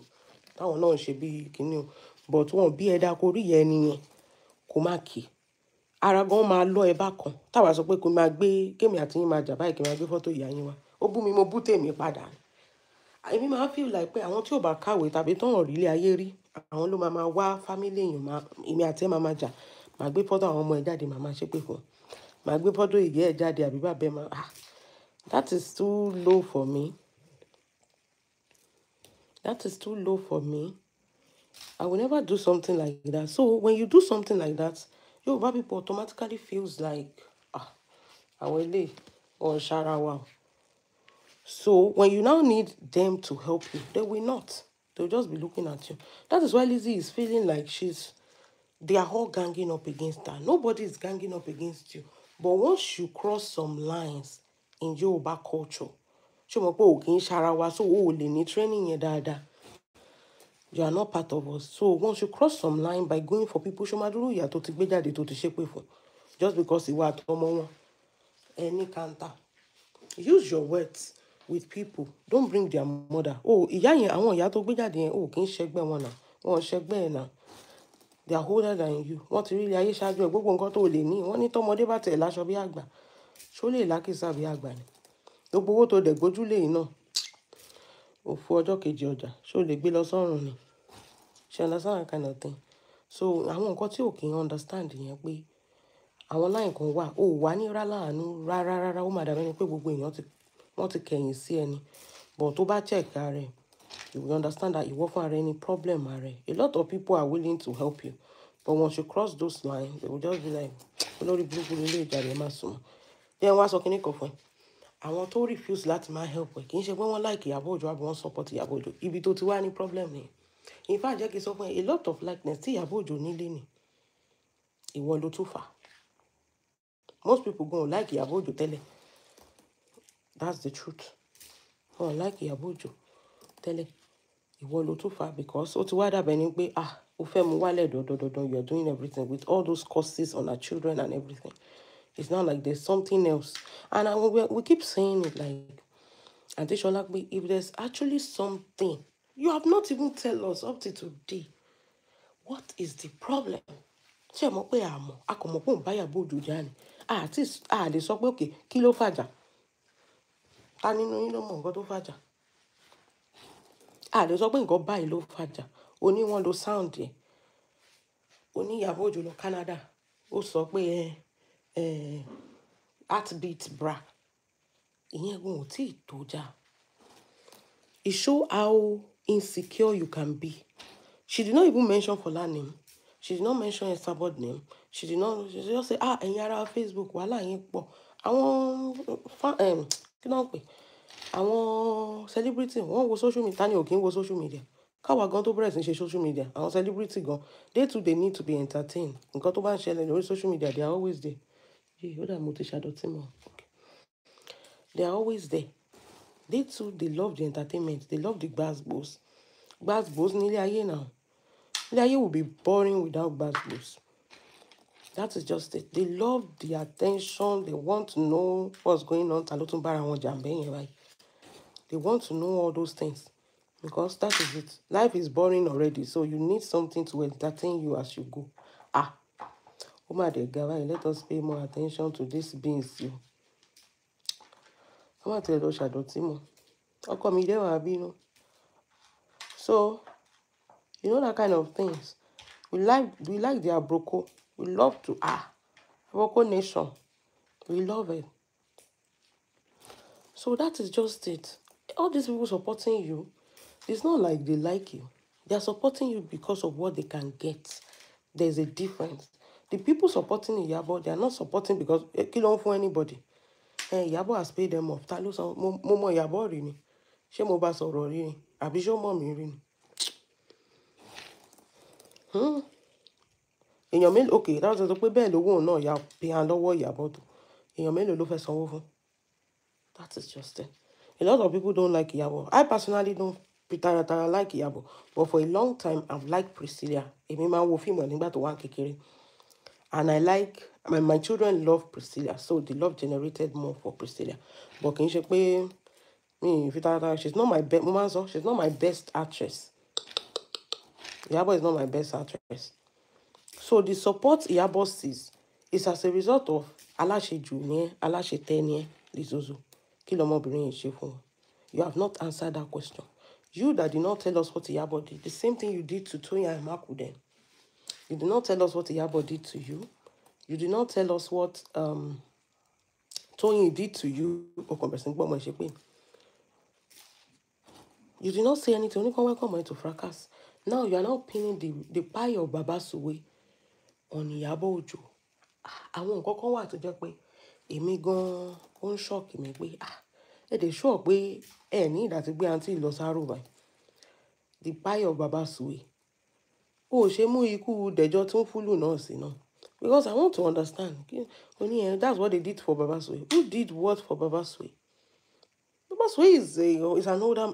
Speaker 1: Táwọn náà ń ṣe bí kinní o. But wọn bí ẹ̀dá kó rí ìyẹn nìyẹn kó má kí. Ara gan máa lọ ẹ bákan. Táwa sọ pé kó máa gbé, kémi àti yín máa jà báyìí kí máa gbé fọ́tò ìyá yín wá. Ó bú mi, mo bú tèmi padà. Èmi máa feel like pé àwọn tí ò bá kàwé tàbí tó hàn rí ilé ayé rí, àwọn ló máa wá family èèyàn, èmi àti ẹ máa jà. Màá gbé fọ́tò àwọn ọmọ ẹ jáde, màá ṣépè fún wọn. Màá gbé fọ́tò ìyá ẹ jáde àbí bàbá ẹ máa. That is too low for me. That is too low for me. I will never do something like that. So when you do something like that, Yoruba people automatically feels like, àwọn ilé or sharawa. So when you now need them to help you, they will not. They'll just be looking at you. That is why Lizzy is feeling like they are all ganging up against her. Nobody is ganging up against you. But once you cross some lines in Yoruba culture, ṣé mo pé o kì í sharawa, so o lè ní training yẹn dáadáa. You are not part of us. So once you cross some line by going for people, ṣé máa dúró ìyà tó ti gbé jáde tó ti ṣépè fún, just because ìwà àtọmọ wọn any counter. Use your words with people. Don't bring their mother. Ìyá yẹn, àwọn ìyá tó gbé jáde yẹn, kì í ṣẹgbẹ́ wọn náà. Wọn ṣẹgbẹ́ ẹ̀ náà. They are older than you. Wọ́n ti rí ilé ayé ṣáájú ẹ̀, gbogbo nǹkan tó lè ní. Wọ́n ní tọmọdé bá tẹ̀ láṣọ bí àgbà. Ṣó lè lákìsà bí àgbà ni? Gbogbo owó tó dẹ̀ gbójúlé yìí náà, òfò ọjọ́ kejì ọjà. Ṣó lè gbé lọ sọ́run ni? She understand that kind of thing. So àwọn nǹkan tí ò kì í understand yẹn pé àwọn line kan wà, wà ní láàánú rárá. Ó máa dàbí ẹni pé gbogbo èèyàn wọ́n ti kẹ̀yìn sí ẹni. But tó bá check ara ẹ̀, you will understand that ìwọ fún ara ẹni problem ara ẹ̀. A lot of people are willing to help you. But once you cross those lines, they will just be like, olórí burúkú lélẹ̀ ìjàre máa sùn. Then wá sọ kíní kan fún ẹ. Àwọn tó refuse láti máa help ẹ, kì í ṣe pé wọ́n like Ìyábọ̀ Òjó àbí wọ́n support Ìyábọ̀ Òjó. Ibi tó ti wá ní problem ni. In fact, jẹ́ kí n sọ fún ẹ, a lot of likeness tí Ìyábọ̀ Òjó nílé ni. Ìwọ ló tún fà. Most people go like Ìyábọ̀ Òjó tẹ́lẹ̀. That's the truth. Oh, like Ìyábọ̀ Òjó tẹ́lẹ̀. Ìwọ ló tún fà because ó ti wá dàbẹ̀ ni pé ó fẹ́ mú wálẹ̀ dọ̀dọ̀dọ̀dọ̀. You are doing everything with all those curses on our children and everything. It's not like there's something else. And we keep saying it like, Auntie Shola, if there's actually something, you have not even tell us up to today. What is the problem? Ṣé mo pé àmọ́, a kò mọ̀ pé òun bá Ìyábọ̀ Òjó jà ni. A lè sọ pé okay, kí ló fàjà? Ta nínú yín ló mọ̀ nǹkan tó fàjà? A lè sọ pé nǹkan báyìí ló fàjà. Ó ní wọ́n lo sound yẹn. Ó ní Ìyábọ̀ Òjó lọ Canada. Ó sọ pé heartbeat bra. Ìyẹn gun ò tí ì tó jà. It show how insecure you can be. She did not even mention Fola name. She did not mention a sabot name. She just say, ah, ẹ̀yin ará Facebook, wàhálà yín pọ̀. Àwọn kí ló ń pè? Àwọn celebrity, wọ́n wo social media. Ta ni ò kí ń wo social media? Káwa gan tó bẹ̀rẹ̀ sí ṣe social media. Àwọn celebrity gan, they too, they need to be entertained. Nǹkan tó bá ń ṣẹlẹ̀ lórí social media, they are always there. Ó dà mo ti ṣàdọ̀tí mọ́. They are always there. They too, they love the entertainment. They love the gbas-gbos. Gbas-gbos nílé ayé now. Nílé ayé will be boring without gbas-gbos. That is just it. They love the attention. They want to know what's going on. They want to know all those things. Because that is it. Life is boring already. So you need something to entertain you as you go. Let us pay more attention to these beings. So, you know that kind of things. We like the abroko. We love to abroko nation. We love it. So that is just it. All these people supporting you, it's not like they like you. They are supporting you because of what they can get. There's a difference. The people supporting Iyabo, they are not supporting because kill on for anybody. Iyabo has paid them off. Talo so mo Iyabo rí ni. Ṣé mo bá sọ̀rọ̀ rí ni? Àbí ṣé ó mọ̀ mí rí ni? Èèyàn mélòó, okay, that's the pé bẹ́ẹ̀ lówó náà ya pé à lọ́wọ́ Iyabo tó. Èèyàn mélòó ló fẹ́ sanwó fún? That is just it. A lot of people don't like Iyabo. I personally don't like Iyabo, but for a long time I've liked Priscilla. Èmi máa wo fíìmù nígbà tó wà kékeré. And I like, my children love Priscilla, so the love generated more for Priscilla. But kì í ṣe pé she's not my best. She's not my best actress. Iyabo is not my best actress. So the support Iyabo sees is as a result of aláṣejù ni, aláṣetẹ́ ni, Lizozo. Kí lọmọbìnrin yìí ṣe fún wọn? You have not answered that question. You that did not tell us what Iyabo did, the same thing you did to Toyin and Makuden. You did not tell us what Iyabo did to you. You did not tell us what Toyin did to you. You did not say anything. Only welcome to fracas. Now you are now pinning the pie of Baba Suwe on Iyabo Ojo. Àwọn nǹkan kan wà tó jẹ́ pé èmi gan ó ń shock mi pé ẹ dẹ̀ sure pé ẹ ní ìdá ti gbé àǹtí lọ sáró báyìí. The pie of Baba Suwe. Ó ṣe mú ikú Dẹ̀jọ́ tún fúlù náà sí náà. Because I want to understand. That's what they did for Baba Suwe. Who did what for Baba Suwe? Baba Suwe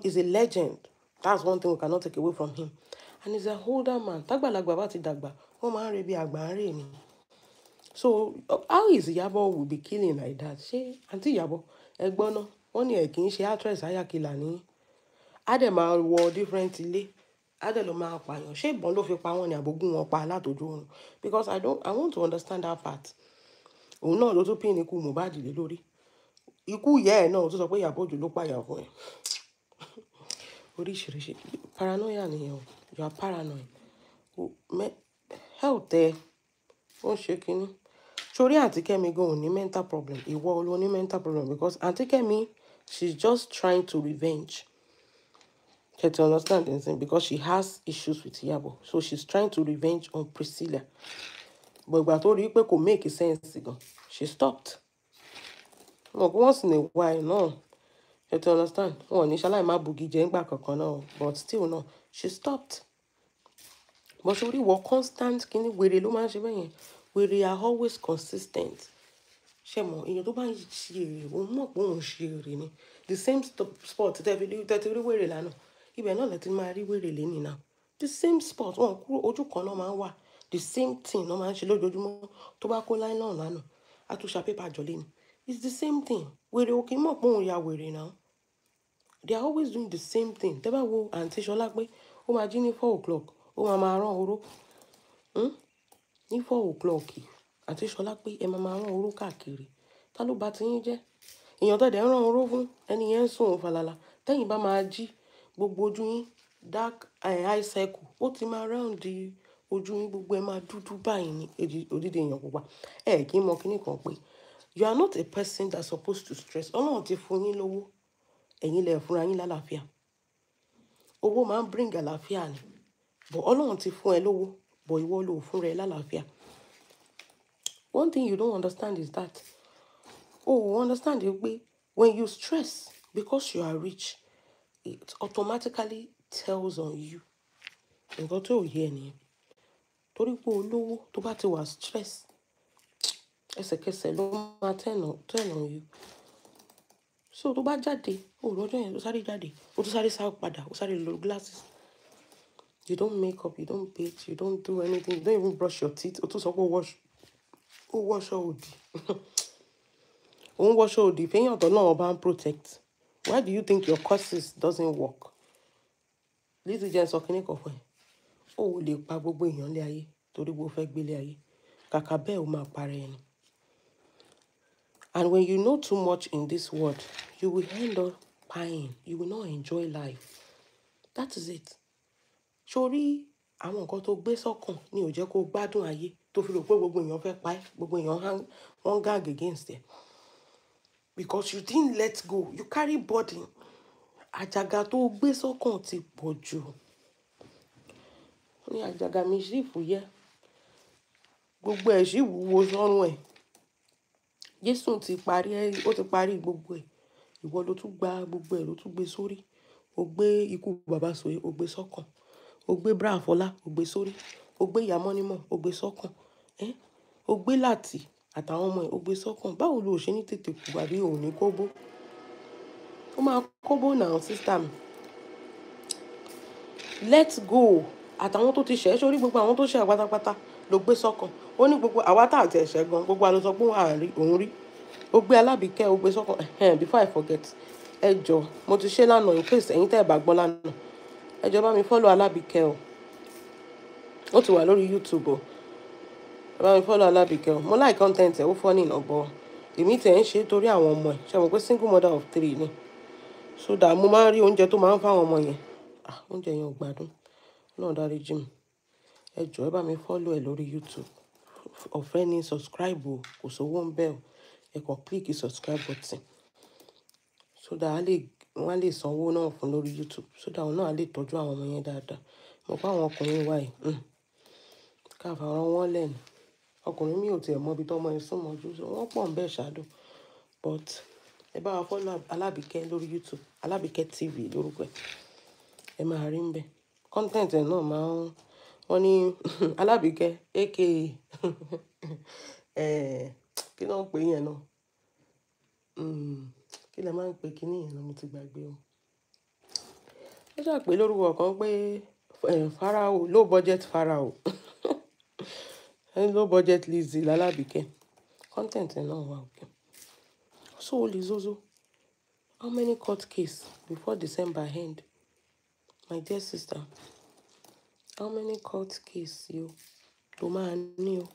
Speaker 1: is a legend. That's one thing we cannot take away from him. And he's an older man. Tágbàlagbà bá ti dàgbà, wọ́n máa ń re bí àgbà ń rè ni. So how is Iyabo will be killing like that? Ṣé Aunty Iyabo ẹgbọ́n náà wọ́n ní ẹ̀ kì í ṣe actress ayakila ní. Á dẹ̀ máa wọ different ilé. Á dẹ̀ lọ máa pààyàn. Ṣé ìbọn ló fi pa wọ́n ni àbógún wọn pa látòjú oorun? Because I want to understand that part. Òun náà ló tún pín ikú Mohbad lé lórí. Ikú ìyá ẹ̀ náà tó sọ pé Iyabo Ojo ló pààyàn fún ẹ̀. Oríṣiríṣi paranoia nìyẹn o. You are paranoid. Health ẹ ó ń ṣe kínní. Sórí Aunty Kemi gan ò ní mental problem. Ìwọ ló ní mental problem because Aunty Kemi, she's just trying to revenge. You have to understand anything because she has issues with Iyabo. So she's trying to revenge on Priscilla. But ìgbà tó rí pé kò make sense gan, she stopped. Once in a while, no. You have to understand. But still, no. She stopped. But she was constant. We are always consistent. The same spot the same spot. The same thing. It's the same thing. Now. They are always doing the same thing. They will Aunty Shola pé ó máa jí ní 4 o'clock. Ó máa rán oró. Ní 4 o'clock. Aunty Shola pé ẹ máa rán oró káàkiri. Ta ló bá ti yín jẹ́? Èèyàn tó dẹ̀ rán oró fún ẹni yẹn sùn falala. Tẹ́yìn bá máa jí gbogbo ojú yín dark eye circle. Ó ti máa round di ojú yín gbogbo ẹ máa dúdú báyìí ní odidi èèyàn pupa. Kí n mọ kíní kan pé you are not a person that's supposed to stress. Ọlọ́run ti fún yín lówó. Ẹ̀yin lẹ fúnra yín lálàáfíà. Owó máa ń bring àlàáfíà ni. But Ọlọ́run ti fún ẹ lówó. but ìwọ ló fún rẹ lálàáfíà. One thing you don't understand is that, understand it, when you stress because you are rich, it automatically tells on you. Nǹkan tó yé ni. Torí pé olówó tó bá ti wà stress, ẹsẹ̀kẹsẹ̀ ló máa turn on you. So tó bá jáde, lọ́jọ́ yẹn tó sáré jáde, ó tó sáré sá padà, ó sáré lo glasses. You don't make up, you don't bathe, you don't do anything, you don't even brush your teeth. Ó tún sọ pé ó wọṣọ òdì. Ó ń wọṣọ òdì fẹ́yàn tó náà bá ń protect. Why do you think your courses doesn't work? Lizzy jẹ́ sọ kíní kan fún ẹ. Ó lè pa gbogbo èèyàn lé ayé torí bó fẹ́ gbélé ayé. Kàkà bẹ́ẹ̀ ó máa para ẹni. And when you know too much in this world, you will end up paying. You will not enjoy life. That is it. Sórí àwọn nǹkan tó gbé sọ́kàn ni ò jẹ́ kó gbádùn ayé tó fi rò pé gbogbo èèyàn fẹ́ pa ẹ́, gbogbo èèyàn wọ́n gag against ẹ. Because you didn't let go. You carry burden. Àjàgà tó gbé sọ́kàn ti pọ̀ jù. Ní àjàgà mi sì fúyẹ́. Gbogbo ẹ̀ sì wúwo sọ́rùn ẹ̀. Jésù ti parí gbogbo ẹ̀. Ìwọ ló tún gba gbogbo ẹ̀ ló tún gbé sórí. O gbé ikú bàbá Sòye, o gbé sọ́kàn. O gbé Bra Fọlá, o gbé sórí. O gbé ìyá Mọ́nímọ̀, o gbé sọ́kàn. O gbé Láti àtàwọn ọmọ ẹ̀, o gbé sọ́kàn. Báwo lo ṣe ní tètè kú àbí ò ní kóbó? Ó máa kóbó náà, sister mi. Let's go. Àtàwọn tó ti ṣẹ̀ sórí gbogbo àwọn tó ṣẹ̀ pátápátá ló gbé sọ́kàn. Ó ní gbogbo àwa tá àti ẹ̀ṣẹ̀ gan, gbogbo àlọ́ sọ pé òun rí. Ó gbé Alábìkẹ́, ó gbé sọ́kàn. Before I forget, ẹ jọ̀ọ́, mo ti ṣe lánàá in case ẹ̀yin tẹ́ ẹ bá gbọ́ lánàá. Ẹ jọ̀ọ́ bá mi follow Alábìkẹ́ o. Ó ti wà lórí YouTube o. Ẹ bá mi follow Alábìkẹ́ o. Mo like content ẹ̀, ó funny náà bọ̀. Èmi tẹ̀ ń ṣe torí àwọn ọmọ ẹ̀. Ṣé mo pé single mother of 3 ni. So that mo máa ń rí oúnjẹ tó máa ń fáwọn ọmọ yẹn. Oúnjẹ yẹn ò gbádùn. Náà dárí jì mí. Ẹ jọ̀ọ́ ẹ bá mi follow ẹ lórí YouTube. Ọ̀fẹ́ ni subscribe o. Kò sówó ń bẹ̀ o. Ẹ kàn click subscribe button. So that wọ́n á lè sanwó náà fún lórí YouTube. So that òun náà á lè tọ́jú àwọn ọmọ yẹn dáadáa. Mo pa àwọn ọkùnrin wa yìí. Káfà wọn wọ́n lẹ́nu. Ọkùnrin mi ò tiẹ̀ mọ ibi tó ọmọ ẹ súnmọ́ jù. So wọ́n pọ̀ ń bẹ̀ ṣáádùn. But ẹ bá wa follow Alábìkẹ́ lórí YouTube. Alábìkẹ́ TV lórúkọ ẹ̀. Ẹ máa rí ń bẹ̀. Content ẹ̀ náà máa ń... Wọ́n ní Alábìkẹ́ aka kí ló ń pè yẹn náà? Kí lẹ máa ń pè kíní yẹn náà? Mo ti gbàgbé o. Ó ṣàpè lórúkọ kan pé Pharaoh, low budget Pharaoh. Low budget Lizzy l'Alábìkẹ́. Content ẹ̀ náà wà okay. So Zozo, how many court case before December end? My dear sister, how many court case you tó máa ní o?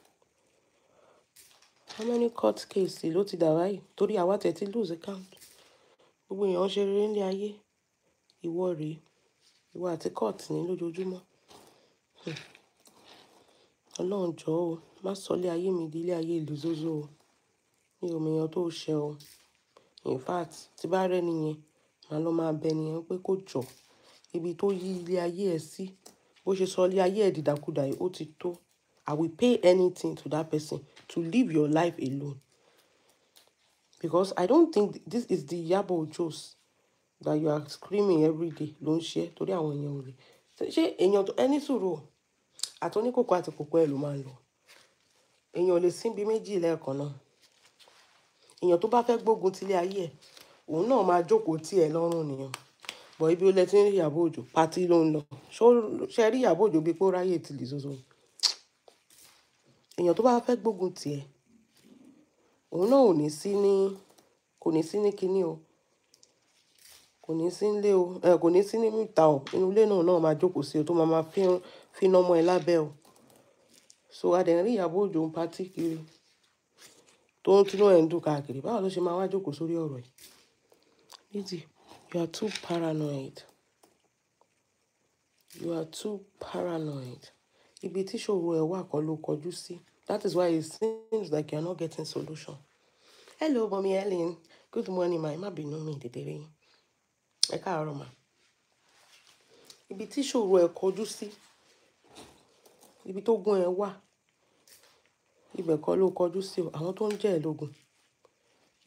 Speaker 1: How many court case ló ti dà báyìí? Torí àwa tẹ̀ ti lose account. Gbogbo èèyàn ṣe rere ní ayé. Ìwọ rèé. Ìwọ àti court ní lójoojúmọ́. Ọlọ́run jọ̀ọ́ o. Má sọ ilé ayé mi di ilé ayé Zozo o. Mi ò mèèyàn tó ṣẹ o. In fact, tí bá rẹ́ nìyẹn, màá lọ máa bẹ nìyẹn pé kó jọ. Ibi tó yí ilé ayé ẹ sí. Bó ṣe sọ ilé ayé ẹ dìdàkudà yìí, ó ti tó. I will pay anything to that person to live your life alone. Because I don't think this is the Iyabo Ojos that you are screaming every day. Ló ń ṣe torí àwọn èèyàn rẹ̀. Ṣé èèyàn tó ẹni sùúrù àti oníkòkò àti kòkó ẹ ló máa ń lọ. Èèyàn ò lè síbi méjì lẹ́ẹ̀kan náà. Èèyàn tó bá fẹ́ gbógun ti ilé ayé ẹ̀, òun náà máa jókòó tí ẹ lọ́rùn nìyẹn. Bọ̀ ibi ó lẹ ti ń rí Iyabo Ojo, pátì ló ń lọ. Ṣé rí Iyabo Ojo bí pé ó ráyè ti Zozo? Èèyàn tó bá fẹ́ gbógun ti ẹ, òun náà kò ní sí ní kíní o. Kò ní sí nílé o. Kò ní sí ní ìta o. Inú ilé náà máa jókòó sí o tó máa fi iná ọmọ ẹ lábẹ́ o. So a dẹ̀ ń rí Iyabo Ojo ń pátì kiri. Tó ń tínú ẹ̀ ń dùn káàkiri. Báwo ló ṣe máa wá jókòó sórí ọ̀rọ̀ ẹ̀? Lizzy, you are too paranoid. You are too paranoid. Ibi tí ṣòro ẹ wà kọ́ ló kọjú sí. That is why it seems like you are not getting solution. Hello, Mommy Ellen. Good morning, ma. Má bínú mi dédéré yín. Ẹ káàárọ̀ ma. Ibi tí ṣòro ẹ kọjú sí ibi tó gún ẹ wà ibẹ̀ kọ́ ló kọjú sí o, àwọn tó ń jẹ́ ẹ lógun.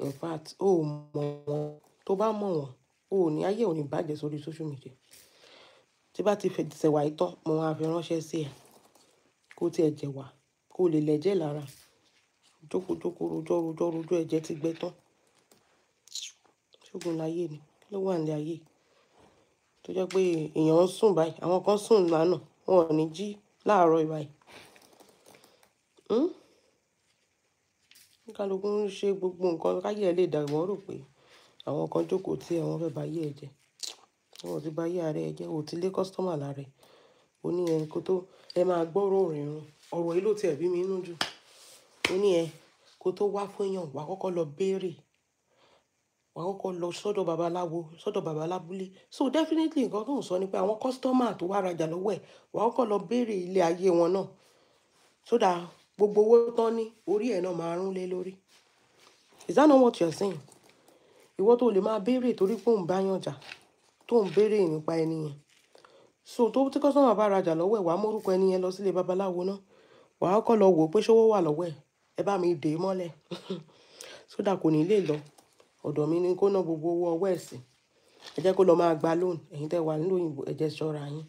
Speaker 1: In fact ó mọ̀ wọ́n, tó bá mọ̀ wọ́n ó ní ayé ò ní bàjẹ́ sórí social media. Tí bá ti fẹ́ ṣẹ̀wá ìtàn mo máa fi ránṣẹ́ sí ẹ kó tiẹ̀ jẹ wá kó lè lẹ́jẹ̀ lára. Jókòó rojọ́ ẹ̀jẹ̀ ti gbẹ tán. Ṣógun láyé ni kí ló wà ní ayé tó jẹ́ pé èèyàn ń sùn báyìí àwọn kan sùn lánàá wọn ò ní jí láàárọ̀ báyìí. Kálukú ń ṣe gbogbo nǹkan káyé ẹ lè dà wọ́n rò pé àwọn kan jókòó tí àwọn fẹ́ bá yé ẹ jẹ. Wọn ò ti bá yé ara ẹ jẹ́, ò ti lé kọ́sítọ́mà lára ẹ. Ó ní ẹ kó tó ẹ máa gbọ́rọ̀ rìnrìn ọ̀rọ̀ yìí ló ti ẹ̀ bí mi inú jù. Ó ní ẹ kó tó wá fún èèyàn wà kọ́kọ́ lọ béèrè. Wà kọ́kọ́ lọ sọ́dọ̀ babaláwo, sọ́dọ̀ babalábúlé. So definitely nǹkan tó ń sọ ni pé àwọn kọ́sítọ́mà tó wá rajà lọ́wọ́ ẹ̀ wà kọ́kọ́ lọ béèrè ilé ayé wọn náà. So that gbogbo owó tán ní orí ẹ̀ náà máa rún lé lórí. Is that not what you're saying? Ìwọ tó lè máa béèrè torí pé òun bá yàn jà tó ń béèrè nípa ẹni yẹn. So tó tí kọ́sítọ́mà bá rajà lọ́wọ́ ẹ̀ wà á mórúkọ ẹni yẹn lọ sílé babaláwo náà. Wà á kọ́ lọ wò pé ṣówó wà lọ́wọ́ ẹ̀. Ẹ bá mi dè é mọ́lẹ̀. So that kò ní lè lọ. Ọ̀dọ̀ mi ni kó ná gbogbo owó ọwọ́ ẹ̀ sí. Ẹ jẹ́ kó lọ máa gba loan. Ẹ̀yin tẹ́ wà nílùú òyìnbó ẹ jẹ́ ṣọ́ra yín.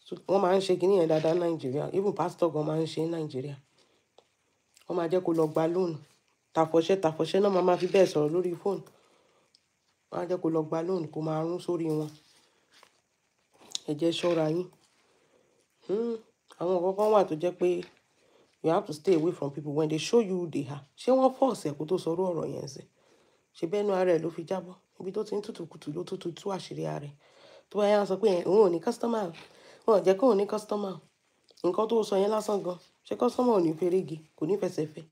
Speaker 1: So wọ́n máa ń ṣe kíní yẹn dáadáa ní Nàìjíríà. Even pastor gan máa ń ṣe ní Nàìjíríà. Wọ́n máa jẹ́ kó lọ gba loan. Tàfọ̀ṣẹ́ náà máa fi bẹ́ẹ̀ sọ̀rọ̀ lórí fóònù. Wọ́n á jẹ́ kó lọ gba loan kó máa rún sórí wọn. Ẹ jẹ́ ṣọ́ra yín. Àwọn nǹkan kan wà tó jẹ́ pé you have to stay away from people when they show you who they are. Ṣé wọ́n force ẹ kó tó sọ̀rọ̀ ọ̀rọ̀ yẹn sí? Ṣé bẹ́ẹ̀ nu ara ẹ̀ ló fi jábọ́? Ibi tó ti ń tutù kùtù ló tú àṣírí ara ẹ̀. Tó bá yá sọ pé òun ò ní customer. Wọn ò jẹ́ kó òun ní customer. Nǹkan tó sọ yẹn lásán gan. Ṣé customer ò ní ferege? Kò ní fẹsẹ̀ fẹ́.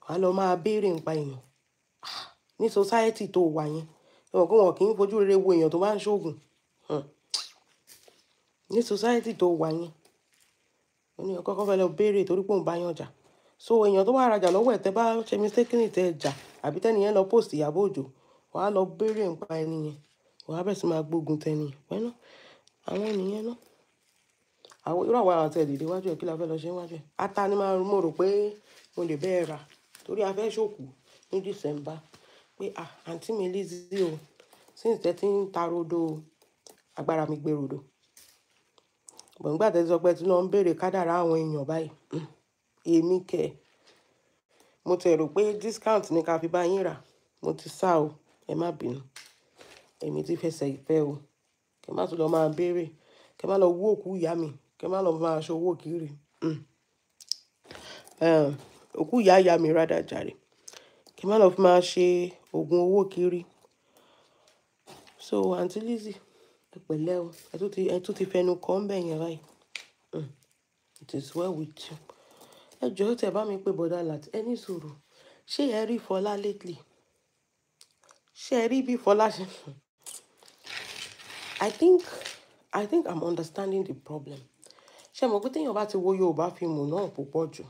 Speaker 1: Wà á lọ máa béèrè nípa èèyàn. Ní society tó wà yẹn. Wọn kò wọ́n kì í fojú rere wo èèyàn tó bá ń ṣoògùn. Ní society tó wà yẹn. Ènìyàn kọ́kọ́ fẹ́ lọ béèrè torí pé òun bá yàn jà. So èèyàn tó wá rajà lọ́wọ́ ẹ̀ tẹ́ bá ṣe mistakenly tẹ́ ẹ jà àbí tẹ́ni yẹn lọ post Ìyábọ̀ Òjó. Wà á lọ béèrè nípa ẹni yẹn. Wà á bẹ̀rẹ̀ sí máa gbógun tẹ́ni yẹn. Wẹ́n náà àwọn ènìyàn náà. Àwọn irú àwa àti ẹ̀dìdì wájú ẹ̀ kí la fẹ́ lọ ṣe wájú ẹ̀. Ata ni mo rò pé mo lè bẹ́ẹ̀ rà torí a fẹ́ ṣòkú ní December. Pé àǹtí mi Lizzy o since tẹ́ ti ń ta rodo agbára mi gbé rodo. Bọ̀n nígbà tẹ́ sọ pé tí lọ ń béèrè kádàrá àwọn èèyàn báyìí. Èmi kẹ̀. Mo ti rò pé discount ni ká fi bá yín rà. Mo ti sá o. Ẹ má bínú. Èmi ti fẹsẹ̀ ìfẹ́ o. Kẹ má tún lọ máa béèrè. Kẹ má lọ wú òkú ìyá mi. Kẹ má lọ máa ṣòwò kiri. Òkú ìyá mi rádà jàre. Kẹ má lọ fi máa ṣe ògùn owó kiri. So Aunty Lizzy ẹ pẹ̀lẹ́ o. Ẹ tún ti fẹnu kọ́ ń bẹ̀ yẹn báyìí. It is well with you. Ẹ jọ̀ọ́ tẹ́ bá mi pé bọ̀dá láti ẹ ní sùúrù. Ṣé ẹ rí Fọlá lately? Ṣé ẹ rí bí Fọlá ṣe? I think I'm understanding the problem. Ṣé mo pé téèyàn bá ti wo Yorùbá fíìmù náà púpọ̀ jù.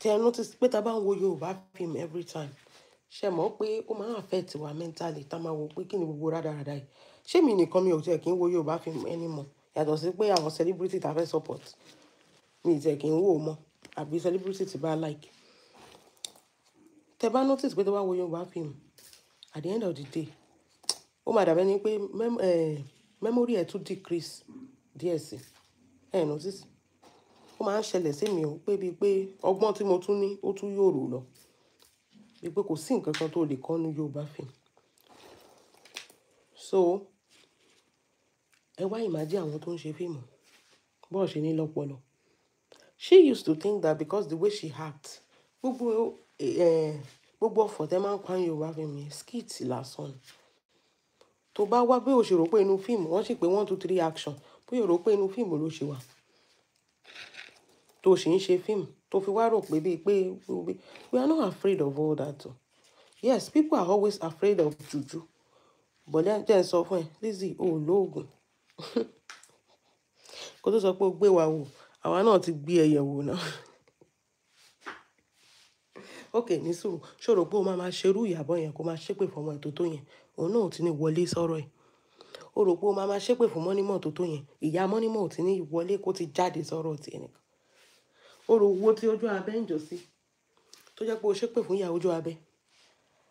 Speaker 1: Tẹ́ ẹ notice pé tá bá ń wo Yorùbá fíìmù every time. Ṣé mọ̀ pé ó máa ń affect wa mentally tá máa wo pé kí ni gbogbo rádaràda yìí. Ṣé mi nìkan mi ò tiẹ̀ kí ń wo Yorùbá fíìmù anymore. Yàtọ̀ sí pé àwọn celebrity tá fẹ́ support. Mi ì tiẹ̀ kí ń wò mọ́. Àbí celebrity tí bá like. Tẹ́ bá notice pé tó bá wo Yorùbá fíìmù at the end of the day ó máa dàbẹ́ ni pé memory ẹ̀ tún decrease díẹ̀ sí. Ẹ notice. Ó máa ń ṣẹlẹ̀ sí mi o pé bíi pé ọgbọ́n tí mo tún ní ó tún yòrò lọ. Bíi pé kò sí nǹkan kan tó lè kọ́ ní Yorùbá fíìmù. So ẹ wá imagine àwọn tó ń ṣe fíìmù. Bọ́ọ̀ ṣe ní lọ́pọlọ. She used to think that because the way she acts gbogbo ọ̀fọ̀ tẹ́ máa ń pa Yorùbá fíìmù yẹn skit lásán. Tó bá wá bí o ṣe rò pé inú fíìmù wọ́n sì pé 1 2 3 action bí o rò pé inú fíìmù ló ṣe wà. Tó sì ń ṣe fíìmù tó fi wá rò pé bíi pé we are not afraid of all that. Yes, people are always afraid of juju. But then jẹ́ n sọ fún ẹ Lizzy o lóògùn. Kó tó sọ pé o gbé wa wò àwa náà ti gbé ẹyẹ wò náà. Okay ní sùúrù ṣòro pé o máa ṣerú ìyàbọ̀ yẹn kó máa ṣépè fọmọ ètò tó yẹn. Òun náà ò ti ní wọlé sọ̀rọ̀ ẹ̀. o rò pé o máa ṣépè fún mọ́nímọ̀ tó yẹn, ìyá mọ́nímọ̀ ò ti ní ìwọlé kó ti jáde sọ̀rọ̀ ti ẹnìkan. O rò wo tí ojú abẹ́ ń jọ sí tó jẹ́ pé o ṣépè fún ìyá ojú abẹ́,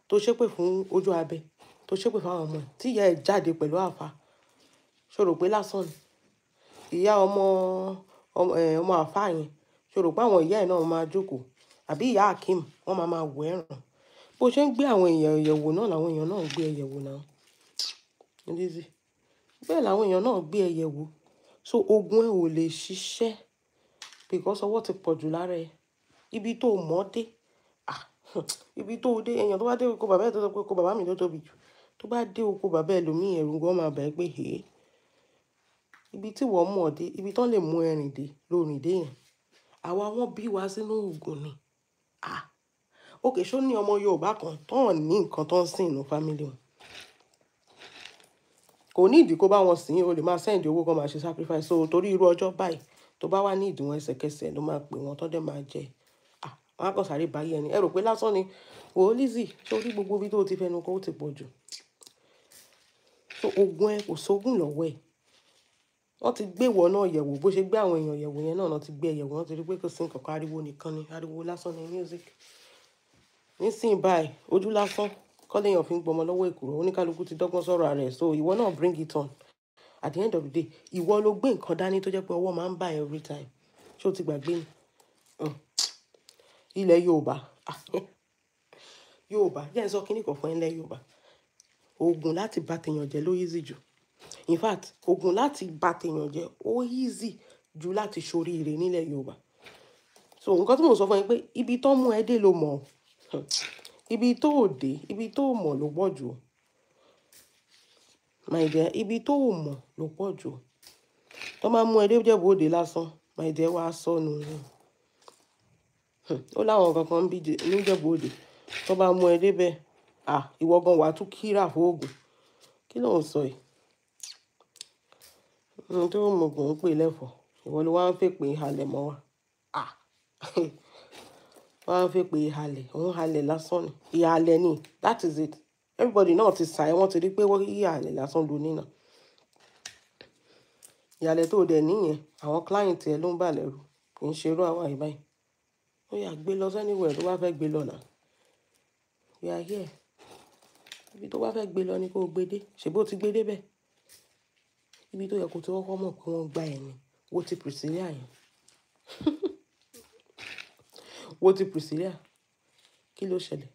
Speaker 1: tó ṣépè fún ojú abẹ́, tó ṣépè fún àwọn ọmọ ẹ̀ tí ìyá ẹ̀ jáde pẹ̀lú àfa. Ṣo rò pé lásán ni? Ìyá ọmọ àfa yẹn, ṣo rò pé àwọn ìyá ẹ̀ náà máa jókòó? Àbí ìyá Akeem wọ́n máa wò ẹ̀ràn? Bó ṣe ń gbé àwọn èèyàn yẹ̀wò náà làwọn èèyàn náà ń gbé ẹyẹ̀wò náà. Bẹ́ẹ̀ làwọn èèyàn náà gbé ẹyẹ̀wò. So ogun ẹ ò lè ṣiṣẹ́ because ọwọ́ ti pọ̀ jù lára ẹ. Ibi tó mọ̀ dé, ibi tó dé, èèyàn tó bá dé oko bàbá ẹ̀ tó sọ pé oko bàbá mi ló tóbi jù, tó bá dé oko bàbá ẹlòmíì ẹ̀rù gan máa bà ẹ́ pé ibi tí wọ́n mọ̀ dé, ibi tán lè mú ẹrìn dé lórin dé yẹn. Àwa wọ́n bí wa sínú ogun ni. Okay, ṣó ní ọmọ Yorùbá kan tán ní nǹkan tán sìn nínú family wọn. Kò ní ìdí kó bá wọn sìn, o lè máa send owó kan máa ṣe sacrifice. So torí irú ọjọ́ báyìí tó bá wá ní ìdí wọn ẹsẹ̀kẹsẹ̀ ló máa pè wọ́n tó dẹ̀ máa jẹ. Wọ́n á kàn sáré báyìí ẹni. Ẹ rò pé lásán ni? Wò ó Lizzy, sórí gbogbo ibi tó ti fẹnu kò ti pọ̀ jù. So ogun ẹ kò sógun lọ́wọ́ ẹ̀. Wọ́n ti gbé ìwọ náà yẹ̀wò bó ṣe gbé àwọn èèyàn yẹ̀wò yẹn náà ti gbé yẹ̀wò. Wọ́n ti rí pé kò sí nǹkan kan, ariwo nìkan ni, ariwo lásán ni music. Nísìnyí báyìí ojú lásán kọ́ léèyàn fi ń gbọmọ lọ́wọ́ èkùrọ́. Oníkálukú ti dọ́gbọ́n sọ̀rọ̀ ara ẹ̀. So ìwọ náà bring it on. At the end of the day, ìwọ ló gbé nǹkan dání tó jẹ́ pé ọwọ́ máa ń bà every time. Ṣé o ti gbàgbé ni? Ilẹ̀ Yorùbá. Yorùbá, jẹ́ n sọ kíní kan fún ilẹ̀ Yorùbá. Ogun láti bá tèèyàn jẹ́ ló easy jù. In fact, ogun láti bá tèèyàn jẹ́ ó easy jù láti ṣoríire nílẹ̀ Yorùbá. So nǹkan tí mo sọ fún ẹ pé ibi tó mú ẹ dé ló mọ̀. Ibi tó dé, ibi tó mọ̀ ló pọ̀ jù. My dear, ibi tó mọ̀ ló pọ̀ jù. Tó máa mú ẹ dé Ìjẹ̀bú Òde lásán, my dear, wá sọnù. Ó láwọn kankan bí ní Ìjẹ̀bú Òde. Tó bá mú ẹ dé bẹ́ẹ̀, ìwọ gan wà tún kíra fún ogun. Kí ló ń sọ yìí? Tó mọ̀ kò ń pè lẹ́fọ̀ọ́. Ìwọ ló wá ń fẹ́ pé ìhàlẹ̀ mọ́ wa. Wọ́n á ń fẹ́ pé ìhàlẹ̀, òun halẹ̀ lásán ni. Ìhàlẹ̀ ni, that is it. Everybody náà ti sà ẹ́, wọ́n ti rí pé ìhàlẹ̀ lásán ló ní náà. Ìhàlẹ̀ tó dẹ̀ níyẹn, àwọn client ẹ ló ń bà lẹ́rù. Kì í ṣe irú àwa yìí báyìí. Ó yá gbé lọ anywhere tó bá fẹ́ gbé lọ náà. We are here. Ibi tó bá fẹ́ gbé lọ ni kó gbé dé. Ṣé bó ti gbé dé bẹ́ẹ̀? Ibi tó yẹ kó ti kọ́kọ́ mọ̀ pé wọ́n gba ẹ̀ ni. Wo ti Priscilla yẹn. Wo ti Priscilla. Kí ló ṣẹlẹ̀?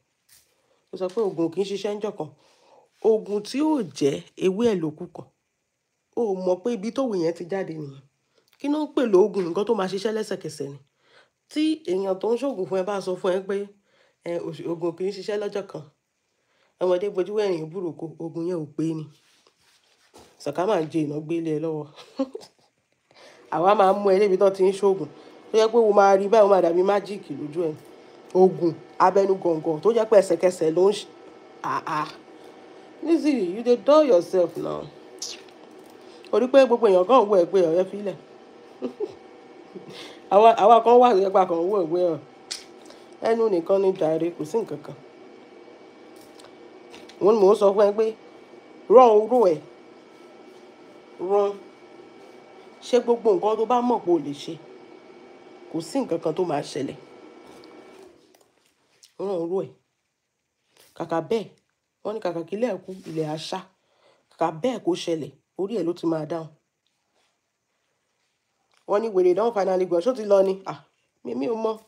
Speaker 1: Ó sọ pé oògùn kì í ṣiṣẹ́ ńjọ́ kan. Oògùn tí ó jẹ́ ewé ẹ̀ ló kù kan. O mọ̀ pé ibi tó wù yẹn ti jáde nìyẹn. Kí ló ń pè lóògùn nǹkan tó máa ṣiṣẹ́ lẹ́sẹ̀kẹsẹ̀ ni? Tí èèyàn tó ń ṣoògùn fún ẹ bá sọ fún ẹ pé oògùn kì í ṣiṣẹ́ lọ́jọ́ kan. Ọmọdé bojú ẹ̀rìn burúkú, oògùn yẹn ò pé ni. Sàká máa ń jẹ iná gbélé ẹ lọ́wọ́. Àwa máa ń mú ẹ débi tó ti ń ṣoògùn. Tó jẹ́ pé o máa rí báyìí, o máa dàbí májíìkì lójú ẹ̀. Oògùn abẹnú gọ̀ǹgọ̀ tó jẹ́ pé ẹsẹ̀kẹsẹ̀ ló ń ṣe. Lizzy, you dey dull yourself now. Orí pé gbogbo èèyàn kan wọ ẹgbẹ́ ọ̀rẹ́ fílẹ̀. Àwa kan wà nípa kan wọ ẹgbẹ́ ọ̀. Ẹnu nìkan ni jàre, kò sí nǹkan kan. Wọ́n mò ń sọ fún ẹ pé rán oró ẹ̀. Rán. Ṣé gbogbo nǹkan tó bá mọ̀ pé o lè ṣe. Kò sí nǹkan kan tó máa ṣẹlẹ̀. Rán oró ẹ̀. Kàkà bẹ́ẹ̀, wọ́n ní kàkà kí ilé ẹ̀kú ilẹ̀ àṣà. Kàkà bẹ́ẹ̀ kó ṣẹlẹ̀, orí ẹ̀ ló ti máa dáhùn. Wọ́n ní wèrè dáhùn finally gbọ́n, ṣó ti lọ ni? Mi ò mọ̀.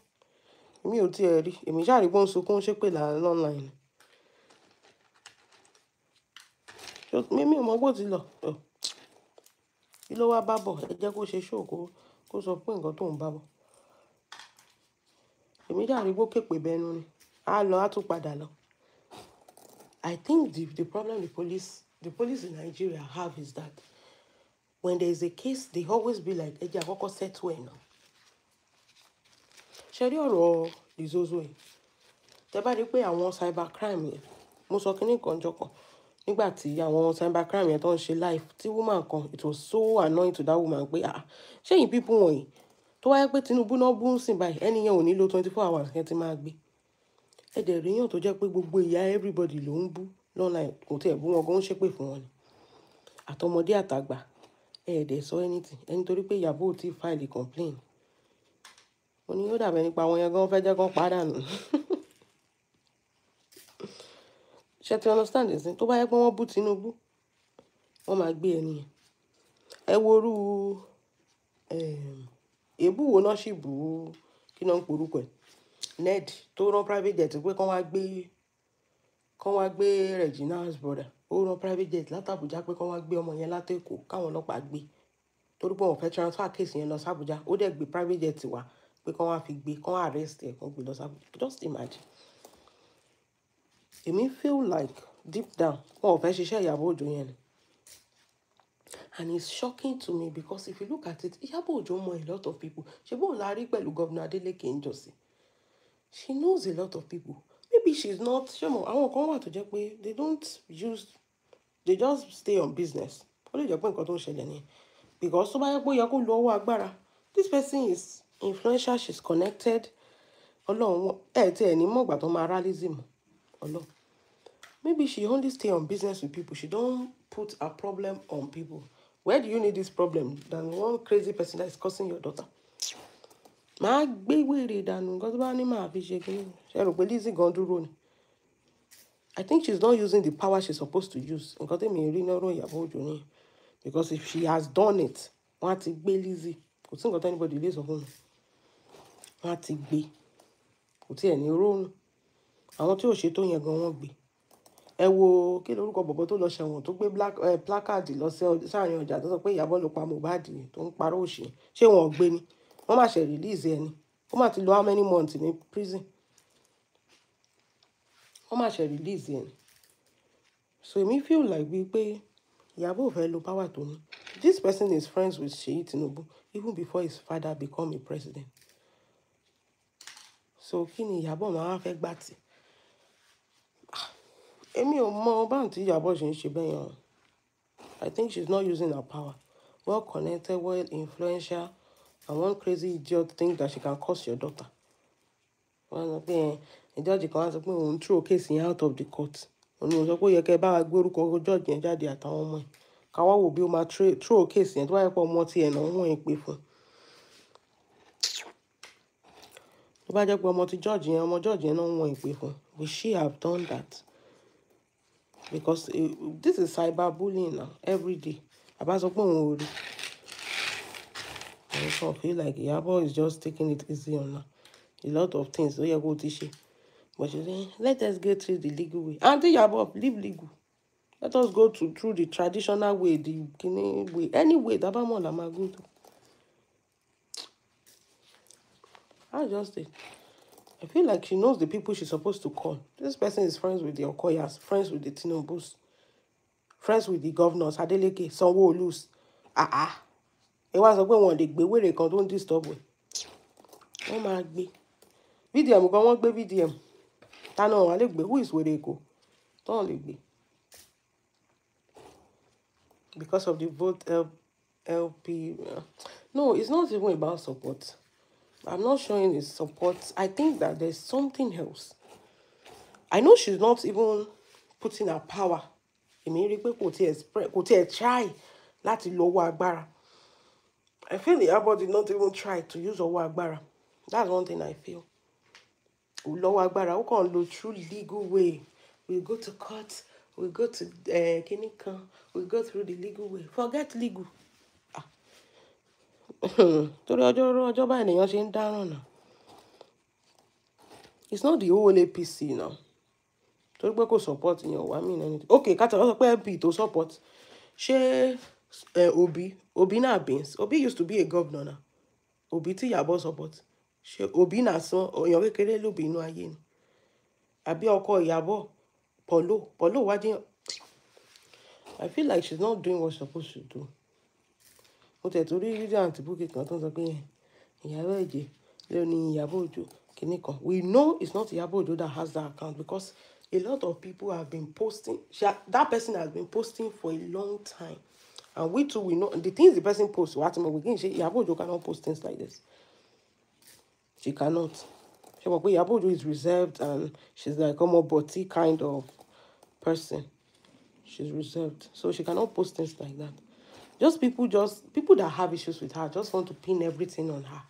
Speaker 1: Mi ò tiẹ̀ rí. Èmi ṣáà rí pé ó ń sunkún ṣépè online. Mi ò mọ̀ bó ti lọ. Kí ló wá bá bọ̀? Ẹ jẹ́ kó ṣe show kó sọ pé nǹkan tó ń bá bọ̀. Èmi ṣáà rí pé ó képe bẹnu ni. Á lọ, á tún padà lọ. I think the problem the police in Nigeria have is that when there is a case, they always be like, ẹ jẹ́ àkọ́kọ́ settle ẹ̀ náà. Ṣé rí ọ̀rọ̀ SOSO yìí? Tẹ́ bá rí pé àwọn cyber crime yẹn, mo sọ kíní kan jọ kan, nígbà tí àwọn cyber crime yẹn tó ń ṣe live, tí woman kan, it was so annoying to that woman pé ṣé yìí people wọ̀nyí tó wáyé pé Tinubu náà bú ń sìn báyìí, ẹni yẹn ò ní lo 24 hours kẹ́ ti máa gbé. Ẹ dẹ̀ rí yàn tó jẹ́ pé gbogbo ìyá everybody ló ń bú lọ́nà kò tiẹ̀ bú wọn gan, ó ṣépè fún wọn ni. àtọmọdé àtàgbà dẹ̀ sọ anything ẹni torí pé Ìyábọ̀ ò tí file complain ó ní ó dàbẹ̀ nípa àwọn yẹn gan fẹ́ jẹ́ kán pàdánù ṣe ti understand ẹ̀sìn tó bá yẹ pé wọ́n bú Tinubu wọ́n máa gbé ẹni yẹn ẹ worú èébú wo náà sì bú kí náà ń porúkọ ẹ̀ Ned tó rán private jet pé kán wá gbé Regina's brother ó rán private jet látàbújá pé kán wá gbé ọmọ yẹn látẹ̀kọ́ káwọn ọlọ́pàá gbé torí pé wọ́n fẹ́ transfer case yẹn lọ sábújá ó dẹ̀ gbé private jet wá pé kán wá fi gbé kán arrest ẹ̀ kán gbé lọ sábújá just imagine. Èmi feel like deep down wọn ò fẹ́ ṣiṣẹ́ Ìyábọ̀ Òjó yẹn ni and it's shocking to me because if you look at it Ìyábọ̀ Òjó mọ a lot of people ṣe bóun la rí pẹ̀lú Governor Adeleke njọ́sí she knows a lot of people maybe she's not ṣé mo àwọn kan wà tó jẹ́ pé they just stay on business ó lè jẹ́ pé nǹkan tó ń ṣẹlẹ̀ ni because tó bá yẹ pé ó yẹ kó lo ọwọ́ agbára this person is influential she's connected ọlọ́run tí ẹ̀ ní mọ̀gbà tó máa rálísìm ọlọ́run maybe she only stay on business with people she don't put her problem on people where do you need this problem than one crazy person that is causing your daughter máa gbé wèrè dànù nǹkan tó bá ní máa fi ṣe kí ṣe rò pé Lizzy gan dúró ni I think she's not using the power she's supposed to use nǹkan tẹ́mi rí lọ́rọ̀ Ìyábọ̀ Òjó ni because if she has done it wọ́n á ti gbé Lizzy kò sí nǹkan tó anybody lè sọ fún mi wọ́n á ti gbé kò tí ẹ̀ ní rónú àwọn tí ò ṣe tó yẹn gan wọ́n gbé ẹ wo kí lórúkọ bọ̀bọ̀ tó lọ ṣẹ̀wọ̀n tó gbé placard lọ sáàrin ọjà tó sọ pé Ìyábọ̀ ló pa Mohbad tó ń parọ́ òṣì ṣé wọn ò gbé ni wọ́n máa ṣe release ẹni ó máa ti lò how many months ní prison wọ́n máa ṣe release ẹni so èmi feel like bíi pé Ìyábọ̀ ò fẹ́ lo power tó ní this person is friends with Seyi Tinubu even before his father become a president so kí ni Ìyábọ̀ máa fẹ́ gbà tí èmi ò mọ báwọn tí Ìyábọ̀ ṣe ń ṣe bẹ́ẹ̀ yẹn I think she's not using her power well connected well influential and one crazy idiot think that she can curse your daughter wọ́n sọ pé ìjọ́jì kan wá sọ pé òun throw case yẹn out of the court òun ò sọ pé ó yẹ kẹ́ bá wa gbé orúkọ judge yẹn jáde àtàwọn ọmọ ẹ̀ káwá wò bí ó máa throw case yẹn tó wáyé pọ̀ ọmọ tí ẹ̀ náà wọ́n ẹ̀ pé fún tó bá jẹ́ pé ọmọ judge yẹn náà wọ́n ẹ̀ pé fún will she have done that because this is cyberbullying now every day àbá sọ pé òun ò rí I also feel like Ìyábọ̀ is just taking it easy on her a lot of things ó yẹ kó ti ṣe but she say let us go through the legal way aunty Ìyábọ̀ leave legal let us go through the traditional way the kini way any way dabamọ la máa go through I just it. I feel like she knows the people she's supposed to call. This person is friends with the Okoyas, friends with the Tinubus, friends with the governors, Adeleke, Sanwo-Olus. Ẹ wá sọ pé wọ́n lè gbé wèrè kan tó ń disturb ẹ̀. Wọ́n máa gbé. VDM kan wọ́n gbé VDM. Ta náà wọ́n lè gbé who is wèrè Èkó? Tọ́n lè gbé. Because of the vote LP. No, it's not even about support. I'm not showing his support. I think that there's something else. I know she's not even putting her power. Èmi rí pé kò tiẹ̀ try láti lo ọwọ́ agbára. I feel Ìyábọ̀ did not even try to use ọwọ́ agbára. That's one thing I feel. Lọ́wọ́ agbára, ó kàn lo through legal way. We go to court, we go to kíní kan, we go through the legal way. Forget legal. Torí ọjọ́ báyìí nìyẹn ṣe ń dáràn náà. It's not the whole APC now. Torí pé kò support yẹn ò wá mean anything. Okay, kátà wọ́n sọ pé MP tó support. Ṣé Obi náà beans? Obi used to be a governor now. Obi tí Ìyábọ̀ support. Ṣé Obi náà sán èèyàn kékeré lóbi inú ayé ni? Àbí ọkọ Ìyábọ̀ Polo wá jẹ́. I feel like she's not doing what she's supposed to do. Mo tẹ̀ torí fídíò àǹtí Bukky kan tó ń sọ pé Ìyábọ̀ Òjó ló ní Ìyábọ̀ Òjó kìíní kan. We know it's not Ìyábọ̀ Òjó that has that account because a lot of people have been posting. That person has been posting for a long time. And we too, we know the things the person posts. What we can say, Ìyábọ̀ Òjó cannot post things like this. She cannot. But Ìyábọ̀ Òjó is reserved and she's like a more body kind of person. She's reserved. So she cannot post things like that. People that have issues with her just want to pin everything on her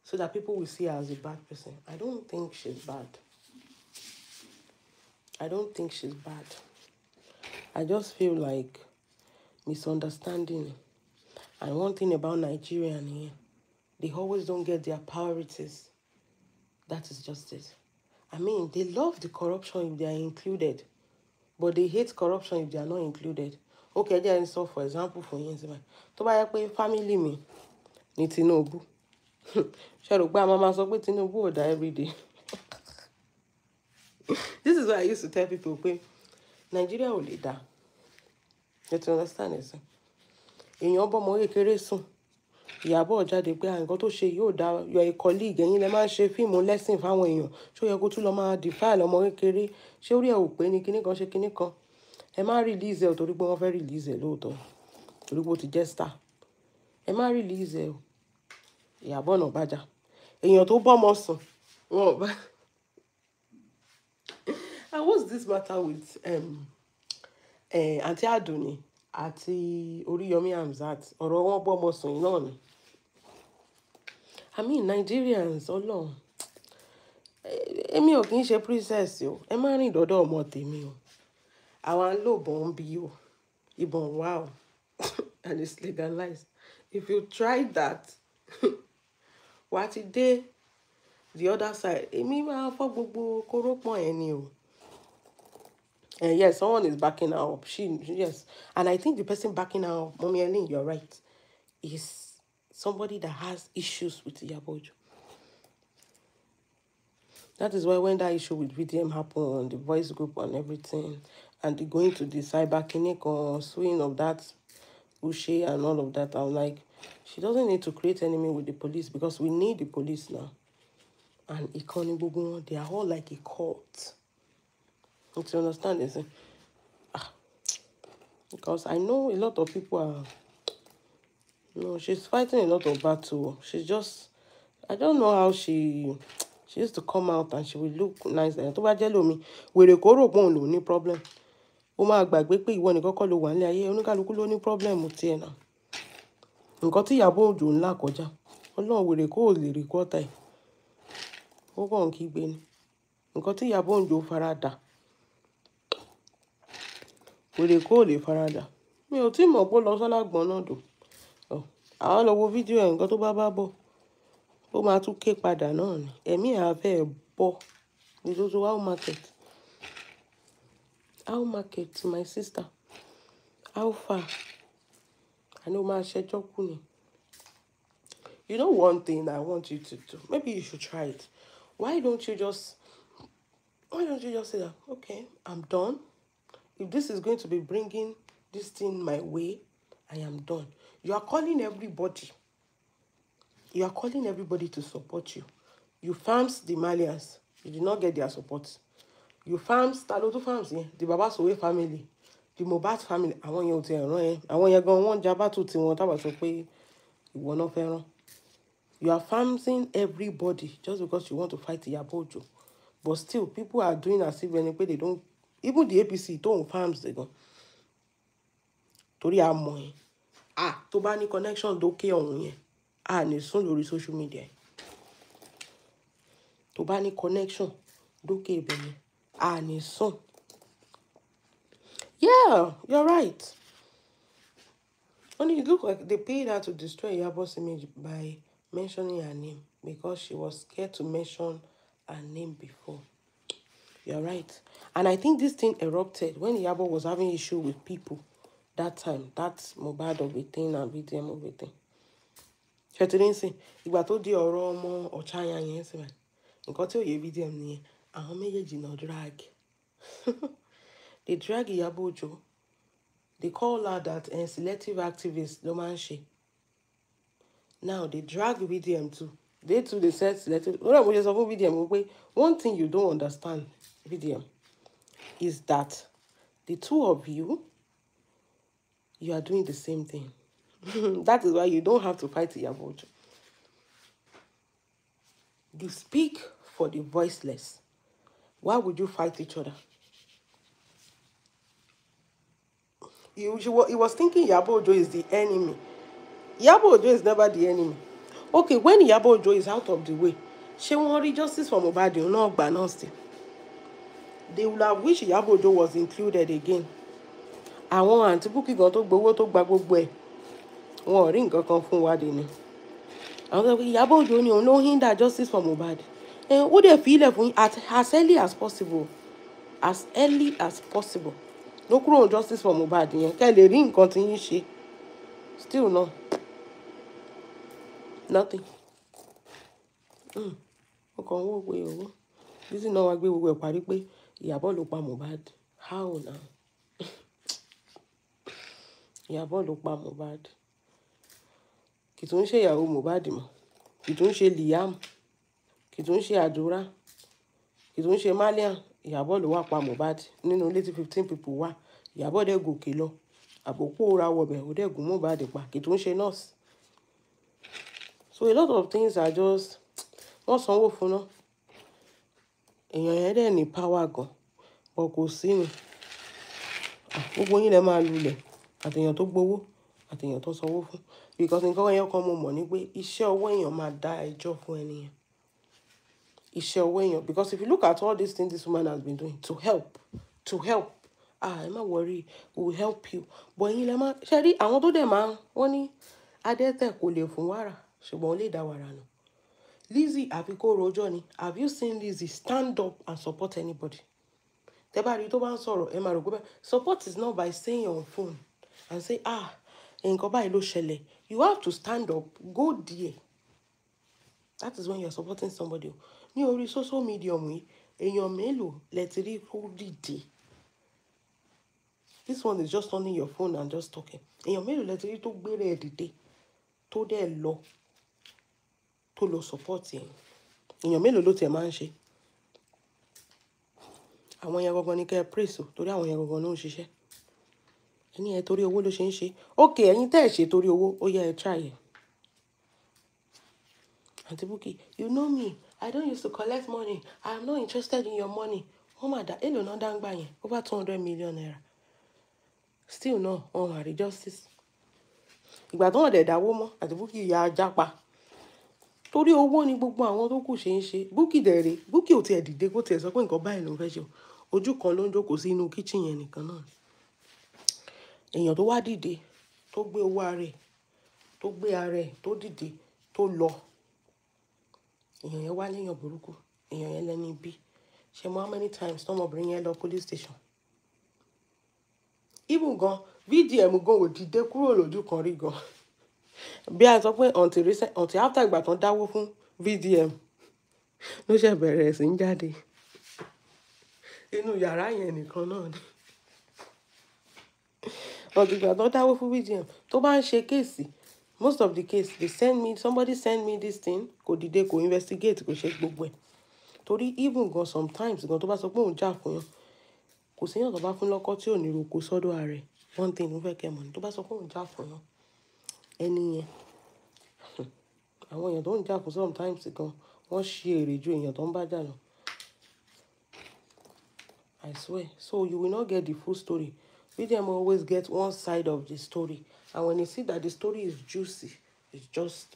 Speaker 1: so that people will see her as a bad person. I don't think she's bad. I don't think she's bad. I just feel like misunderstanding. And one thing about Nigerian here, they always don't get their priorities. That is just it. I mean, they love the corruption if they are included, but they hate corruption if they are not included. Okay, then so for example, for instance, tó bá yẹ pé family mi ní Tinubu, ṣé rò pé a máa sọ pé Tinubu ò dá every day. This is what I used to tell people, pé Nigeria ò lè dá. You understand it? Èèyàn bọ́mọ kékeré sùn, Ìyábọ̀ jáde pé nǹkan tó ṣe yóò dá, you are a colleague, ẹ̀yin lẹ máa ń ṣe fíìmù lesson fáwọn èèyàn, ṣó yẹ kó tún lọ máa defile ọmọ kékeré, ṣé orí ẹ̀ ò pé ní kinní kan ṣe kinní kan. Ẹ má release ẹ torí pé wọ́n fẹ́ release ẹ lóòótọ́, torí pé ó ti jẹ́ star. Ẹ má release ẹ o. Ìyábọ̀ náà bàjá. Èèyàn tó bọ́mọ sùn, wọn ò bá. And what's this matter with Aunty Aduni àti Oríyọmí Hamzat? Ọ̀rọ̀ wọn bọ́mọ sùn náà ni. I mean, Nigerians, Ọlọ́run. Èmi ò kì í ṣe princess o. Ẹ má rìn dọ́dọ̀ ọmọ tèmi o. Àwa ń lò bọ́n bí o. Ìbọn wà o. And it's legalized. If you try that, wá ti dé the other side. Èmi máa fọ́ gbogbo kórópọ̀n ẹ̀ ni o. And yes, someone is backing her up. Yes. And I think the person backing her up, Mommy Ellen, you're right, is somebody that has issues with Iyabojo. That is why when that issue with VDM happened on the voice group and everything, and they going to the cyber clinic or suing of that Ushe and all of that, I'm like, she doesn't need to create enemy with the police because we need the police now. And Ikoni Bugun, they are all like a cult. Don't you understand this? Because I know a lot of people are, she's fighting a lot of battle. She's just, I don't know how she used to come out and she will look nice. Tó bá jẹ́ lómi, wèrè kó rò pé òun ló ní problem. Ó máa gbàgbé pé ìwọ nìkan kọ́ ló wà nílé ayé, oníkálukú ló ní problem tiẹ̀ náà. Nǹkan tí Ìyábọ̀ Òjó ńlá kọjá, Ọlọ́run wèrè kó lè rí kọ́tà ẹ̀. Ó kàn kígbe ni. Nǹkan tí Ìyábọ̀ Òjó farada, wèrè kó lè farada. Mi ò tí mọ̀ pé ó lọ sọ́lágbọ̀n náà dò. Àwọn lọ wo fídíò ẹ̀, nǹkan tó bá bọ̀, ó máa tún ké padà náà ni. Ẹ̀mí àfẹ́ bọ̀ ní Zozo how market. How market, my sister? How far? I know my schedule. You know one thing I want you to do? Maybe you should try it. Why don't you just say that, okay, I'm done. If this is going to be bringing this thing my way, I am done. You are calling everybody. You are calling everybody to support you. You farms the Malians. You did not get their support. You farms, Taloto farms, the Babasowe family, the Mobat family. I want you to run. I want you to go on Jabatu to want to pay. You want no fair. You are farming everybody just because you want to fight Iyabojo. But still, people are doing as if they don't. Even the APC don't farms they go. Torí a mọ̀ ẹ́. Tó bá ní connection dókè ọ̀hún yẹn. Ní sùn lórí social media. Tó bá ní connection dókè ibẹ̀ yẹn. Ní sùn. Yeah, you're right. Only it look like they paid her to destroy Iyabo's image by mentioning her name because she was scared to mention her name before. You're right. And I think this thing erupted when Iyabo was having issue with people that time. That mobile of a thing and VDM of a thing. She didn't say, ìgbà tó di ọ̀rọ̀ ọmọ Ọ̀chàyà yẹn sí mi. Nǹkan tí ó yẹ VDM ni àwọn méjèèjì náà drag. They drag Iyabo Òjó. They call her that selective activist, no man she. Now they drag VDM too. They too, they said selective. One thing you don't understand, VDM, is that the two of you are doing the same thing. That is why you don't have to fight Iyabo Òjó. You speak for the voiceless. Why would you fight each other? he was thinking Iyabo Ojo is the enemy. Iyabo Ojo is never the enemy. Okay, when Iyabo Ojo is out of the way, she won't read justice for Mohbad, no gbanosti. They would have wished Iyabo Ojo was included again. Àwọn àǹtí Bukky gan tó gbowó tó gba gbogbo ẹ̀, wọn ò rí nǹkan kan fún wa dé ni. Àwọn tó pé Iyabo Ojo ni òun ló hinder justice for Mohbad. Ó dẹ̀ fi ilẹ̀ fún as early as possible. As early as possible. No kúrò justice for Mohbad yẹn kẹ́ lè rí nǹkan tí yín ṣe. Still no. Nothing. Ó kàn wó pé owó. Bísí náà wá gbé gbogbo ẹ̀ parí pé Ìyábọ̀ ló pa Mohbad. How now? Ìyábọ̀ ló pa Mohbad. Kì tún ṣe ìyàwó Mohbad mọ́. Kì tún ṣe Liam. Kì tún ṣe Àdúrà. Kì tún ṣe Malian. Ìyábọ̀ ló wá pa Mohbad. Nínú ilé tí 15 people wá. Ìyábọ̀ dẹ̀ gòkè lọ. Àbòpọ̀ ra wọ̀bẹ̀ ó dẹ̀ gún Mohbad pa. Kì tún ṣe nurse. So a lot of things are just wọ́n sanwó fún náà. Èèyàn yẹn dẹ̀ ní power gan. But kò sí ni. Gbogbo yín lẹ máa lulẹ̀. Àtèèyàn tó gbowó. Àtèèyàn tó sanwó fún. Because nǹkan ẹyọ kan mo mọ̀ ní pé iṣẹ́ ọwọ́ èèyàn máa dá ẹjọ́ fún ẹni yẹn. Iṣẹ́ ọwọ́ èèyàn. Because if you look at all these things this woman has been doing to help. Ẹ má worry, we will help you. But yín lẹ máa ṣe rí àwọn tó dẹ̀ máa wọ́n ní adẹ́tẹ̀ kò lè fún wàrà ṣùgbọ́n ó lè dá wàrà nù. Lizzy àfi kó rojọ́ ni. Have you seen Lizzy stand up and support anybody? Tẹ́ bá rí tó bá ń sọ̀rọ̀ ẹ máa rò pé support is not by staying on phone and say nǹkan báyìí ló ṣẹlẹ̀. You have to stand up, go there. That is when you are supporting somebody. Ní orí social media yìí, èèyàn mélòó lẹ ti rí kó dìde. This one is just turning your phone and just talking. Èèyàn mélòó lẹ ti rí tó gbére ẹ̀ dìde tó dẹ̀ lọ tó lọ support yẹn. Èèyàn mélòó ló tiẹ̀ máa ń ṣe. Àwọn yẹn gangan ní kẹ́ ẹ praise o torí àwọn yẹn gangan ló ń ṣiṣẹ́. Ẹni ẹ torí owó ló ṣe ń ṣe. Okay, ẹ̀yin tẹ́ ẹ̀ ṣe torí owó ó yẹ ẹ try ẹ̀. Aunty Bukky, you know me. I don't used to collect money. I am not interested in your money. Oh my God, èlò náà dá ń gbà yẹn. Over 200 million naira. Still no, wọ́n máa rí justice. Ìgbà tó wọ́n dẹ̀ dáwó mọ́, Aunty Bukky ya ajá pa. Torí owó ni gbogbo àwọn tó kù ṣe ń ṣe. Bukky dẹ̀rẹ̀, Bukky ò tiẹ̀ dìde kó tiẹ̀ sọ pé nǹkan báyìí ló ń fẹ́ ṣe. Ojú kan ló ń jókòó sí inú kitchen yẹn nìkan náà. Èèyàn tó wá dìde, tó gbé owó ara ẹ̀, tó gbé ara ẹ̀, tó dìde, tó lọ. Èèyàn yẹn wá léèyàn burúkú. Èèyàn yẹn lẹ́ni bí. Ṣé mo how many times tọ́mọbìnrin yẹn lọ police station? Even gan, VDM gan ò dìde kúrò lójú kan rí gan. Bí a sọ pé until after ìgbà tán dáwó fún VDM ló ṣe bẹ̀rẹ̀ sí ń jáde. Inú yàrá yẹn nìkan náà ni. Until ìgbà tán dáwó fún VDM tó bá ń ṣe kéèsì, most of the case somebody send me this thing, kò dìde kò investigate kò ṣe gbogbo ẹ̀. Torí even gan sometimes gan tó bá sọ pé òun jà fún yàn, kò sí yàn tó bá fún lọ́kọ́ tí ò ní roko sọ́dọ̀ ààrẹ. One thing mo fẹ́ kẹ́ mọ̀ ní tó bá sọ pé òun jà fún yàn, ẹni yẹn. Àwọn èèyàn tó ń jà fún sometimes gan wọ́n ṣe èrè ju èèyàn tó ń bá jà lọ. I swear. So you will not get the full story. VDM always get one side of the story. And when you see that the story is juicy, it's just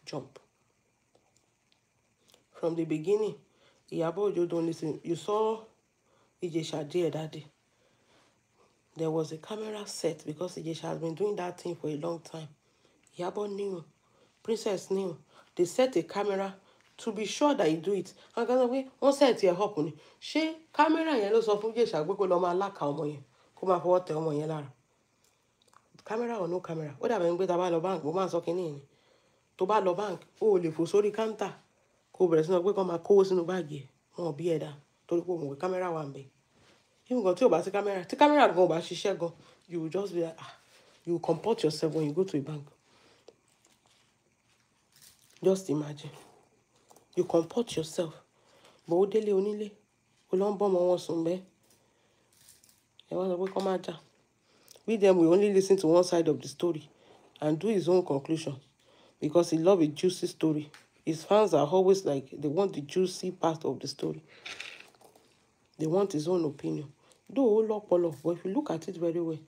Speaker 1: jump. From the beginning, Iyabo Ojo don't listen. You saw Ijesha there that day. There was a camera set because Ijesha has been doing that thing for a long time. Iyabo knew. Princess knew. They set a camera to be sure that you do it. And wọ́n set here up ni. Ṣé camera yẹn ló sọ fún Ijesha pé kó lọ máa láka ọmọ yẹn, kó máa fọwọ́ tẹ ọmọ yẹn lára. Camera or no camera. Ó dàbí pé tá bá lọ bank, mo máa sọ kíní ni. Tó bá lọ bank, ó lè fò sórí counter. Kó bẹ̀rẹ̀ sí ní pé kó máa kówó sínú báàgì ẹ̀. Wọn bí ẹ̀dá torí pé mo wé camera wà ńbẹ̀. Even gan tí ò bá sí camera, tí camera gan ò bá ṣiṣẹ́ gan, you will just be like, you will comport yourself when you go to a bank. Just imagine. You comport yourself. But ó délé onílé, ó lọ ń bọ́ ọmọ wọn sùn bẹ́ẹ̀. Ẹ wá sọ pé kó má jà. VDM will only listen to one side of the story and do his own conclusion because he loves a juicy story. His fans are always like, they want the juicy part of the story. They want his own opinion. Though, but if you look at it very well,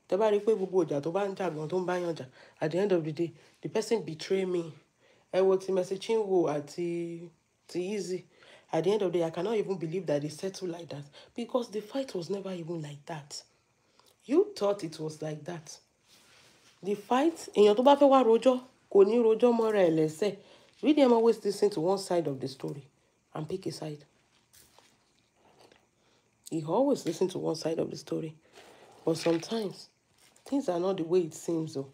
Speaker 1: Tẹ́ bá rí pé gbogbo ìjà tó bá ń jà gan tó ń bá yàn jà, at the end of the day, the person betray me. Ẹ wo ti Mercy Chinwo àti ti Easy. At the end of the day, I cannot even believe that they settled like that because the fight was never even like that. You thought it was like that. The fight, èèyàn tó bá fẹ́ wá rojọ́, kò ní rojọ́ mọ́ra ẹ̀ lẹ́sẹ̀. We them always listen to one side of the story and pick a side. He always listen to one side of the story. But sometimes, things are not the way it seems, though.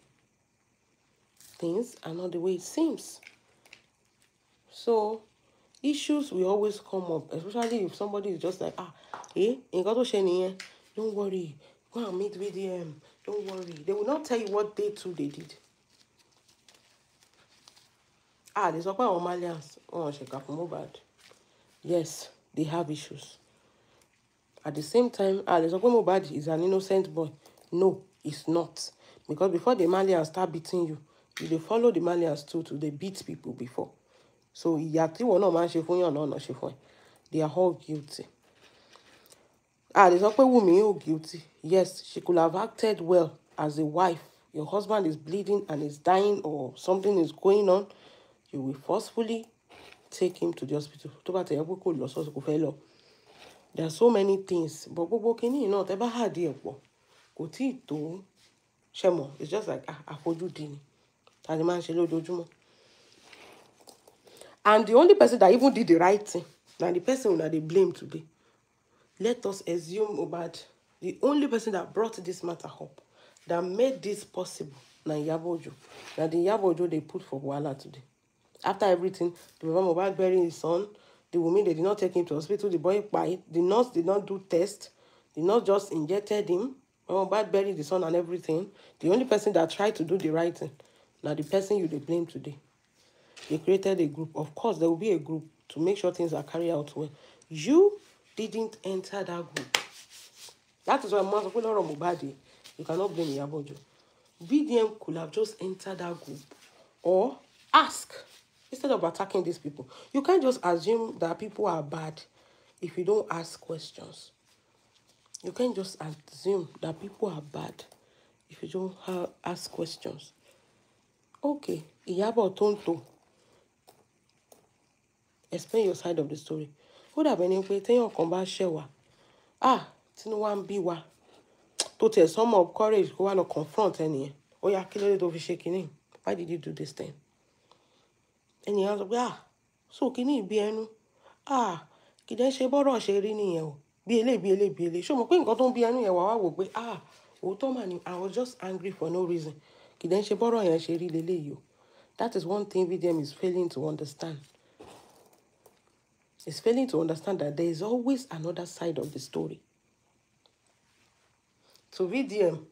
Speaker 1: Things are not the way it seems. So, issues will always come up, especially if somebody is just like, don't worry, go and meet with them, don't worry. They will not tell you what they did. There's a part of Malians. Yes, they have issues. At the same time, there's a Mohbad is an innocent boy. No, it's not. Because before the Malians start beating you, they follow the Malians too, they beat people before. So, they are all guilty. There's a woman guilty. Yes, she could have acted well as a wife. Your husband is bleeding and is dying or something is going on. You will forcefully take him to the hospital. There are so many things. But it's just like and the only person that even did the right thing, now the person that they blame today, let us assume Mohbad, the only person that brought this matter up, that made this possible, now Yabojo. Now the Yabojo they put for Wala today. After everything, the Mohbad burying his son, the woman, they did not take him to hospital, the boy died, the nurse did not do test, the nurse just injected him, Mohbad buried the son and everything. The only person that tried to do the right thing, now the person you they blame today. They created a group. Of course, there will be a group to make sure things are carried out well. You didn't enter that group. That is why you cannot blame Yabojo. BDM could have just entered that group or ask instead of attacking these people. You can't just assume that people are bad if you don't ask questions. You can't just assume that people are bad if you don't ask questions. Okay, Iyabo Tonto. Explain your side of the story. Would have been in your combat shewa. Tinu wan be wa. To tell some of courage go and confront any. Oh, ya kill it over shaking. Why did you do this thing? And he answered, so can he be enu? Kiden she boro she ri niyen. Be. Show mo pé nǹkan tó ń bí ẹnu yẹn wá wò pé òótọ́ mà ni, I was just angry for no reason. Kiden she boro yẹn she ri leleyi o. That is one thing VDM is failing to understand. It's failing to understand that there is always another side of the story. So VDM,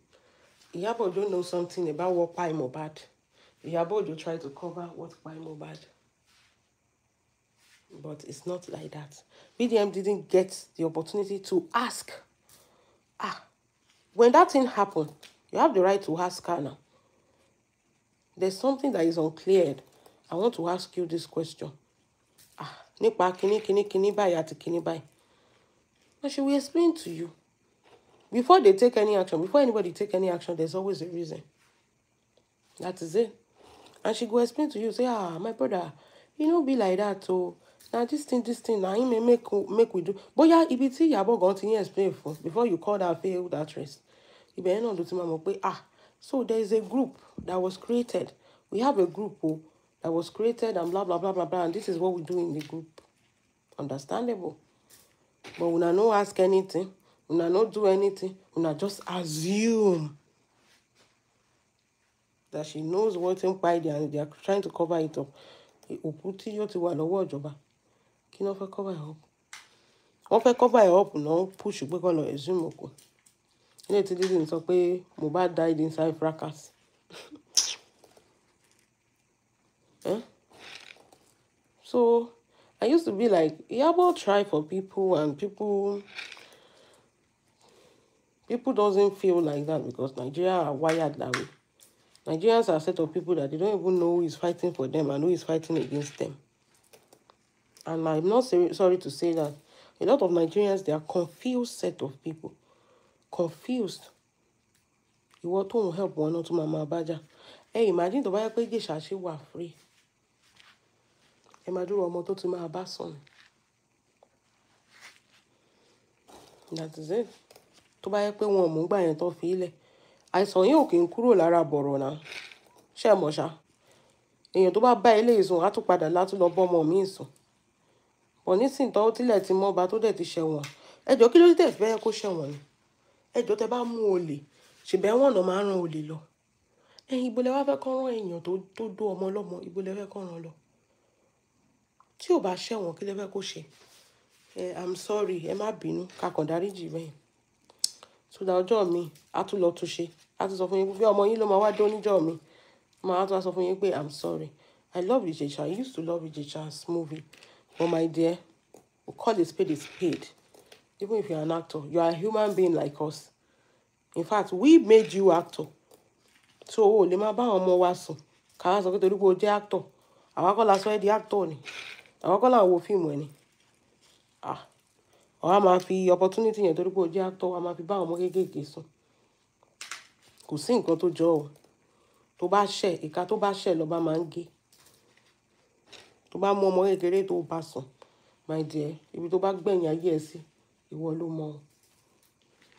Speaker 1: Iyabo don't know something about what Pai Mohbad. Iyabo don't try to cover what Pai Mohbad. But it's not like that. VDM didn't get the opportunity to ask. When that thing happened, you have the right to ask her now. There's something that is uncleared. I want to ask you this question. Nipa kini bai ati kini bai. And she will explain to you. Before they take any action, before anybody take any action, there's always a reason. That is it. And she go explain to you, say, my brother, you know, be like that. So now this thing, now he may make we do. But yeah, if it's Iyabo going to explain for before you call that failed actress. You better not do to mama. So there is a group that was created. We have a group that was created and blah blah blah blah blah. And this is what we do in the group. Understandable. But when I no ask anything, when I not do anything, when I just assume that she knows what's inside there and they are trying to cover it up. Òkútí yóò ti wà lọ́wọ́ ìjọba. Kí ló fẹ́ cover it up? Wọ́n fẹ́ cover it up náà push pé kó lọ assume òkú. Ilé tí dídì sọ pé Mohbad died inside fracas. So I used to be like, Iyabo try for people and people doesn't feel like that because Nigeria are wired that way. Nigerians are a set of people that they don't even know who is fighting for them and who is fighting against them. And I'm not sorry to say that. A lot of Nigerians, they are confused set of people. Confused. ìwọ tó ń help wọn náà tún máa bá jà. Imagine tó bá yẹ pé Ìjẹ̀ṣà ṣì wà free. Ẹ máa dúró ọmọ tó ti máa bá sùn. That is it. Tó bá yẹ pé wọn ò mú gbà yẹn tó fi ilẹ̀. Àìsàn yìí ò kì í kúrò lára bọ̀rọ̀ náà. Ṣé ẹ mọ̀ ṣá? Èèyàn tó bá bá ilé ìsùn á tún padà látún lọ bọ́ ọmọ mi sùn. Bọ̀ nísìnyí tó tilẹ̀ ti mọ́ ọba tó dẹ̀ ti ṣẹ̀wọ̀n. Ẹ jọ̀ọ́ kí ló dé fẹ́ kó ṣẹ̀wọ̀n ni? Ẹ jọ̀ọ́ tẹ́ bá mú olè, ṣèbẹ̀ wọ́n náà máa rán olè lọ. Ibo lẹ wá fẹ́ kọ́ rán èèyàn tó dó ọmọ ọlọ́mọ, ibo lẹ fẹ́ kọ́ rán lọ. Tí ò bá ṣẹ̀wọ̀n kí lẹ fẹ́ kó ṣe? I'm sorry, ẹ má bínú, ká kàn dáríjì bẹ́ẹ̀. So that ọjọ́ mi á tún lọ tún ṣe. Á tún sọ fún yín pé ọmọ yín ló máa wá dé oníjọ́ mi. Máa tún sọ fún yín pé I'm sorry. I love Ìjẹ̀ṣà. I used to love Ìjẹ̀ṣà's movie. But my dear, we call a spade a spade. Even if you're an actor, you are a human being like us. In fact, we made you actor. So o lè máa bá àwọn ọmọ wa sùn. Ká wá sọ pé torí pé o jẹ́ actor. Àwa kọ́ la sọ ẹ́ di actor ni. Àwa kọ́ la wo fíìmù ẹ ni. Àwa máa fi opportunity yẹn torí pé o jẹ́ actor, wa máa fi bá àwọn ọmọ kéékèèké sùn. Kò sí nǹkan tó jọ o. Tó bá ṣẹ̀, ìka tó bá ṣẹ̀ lọ́ba máa ń gé. Tó bá mú ọmọ kékeré tó bá sùn, my dear, ibi tó bá gbẹ̀yìn ayé ẹ sí, ìwọ ló mọ̀.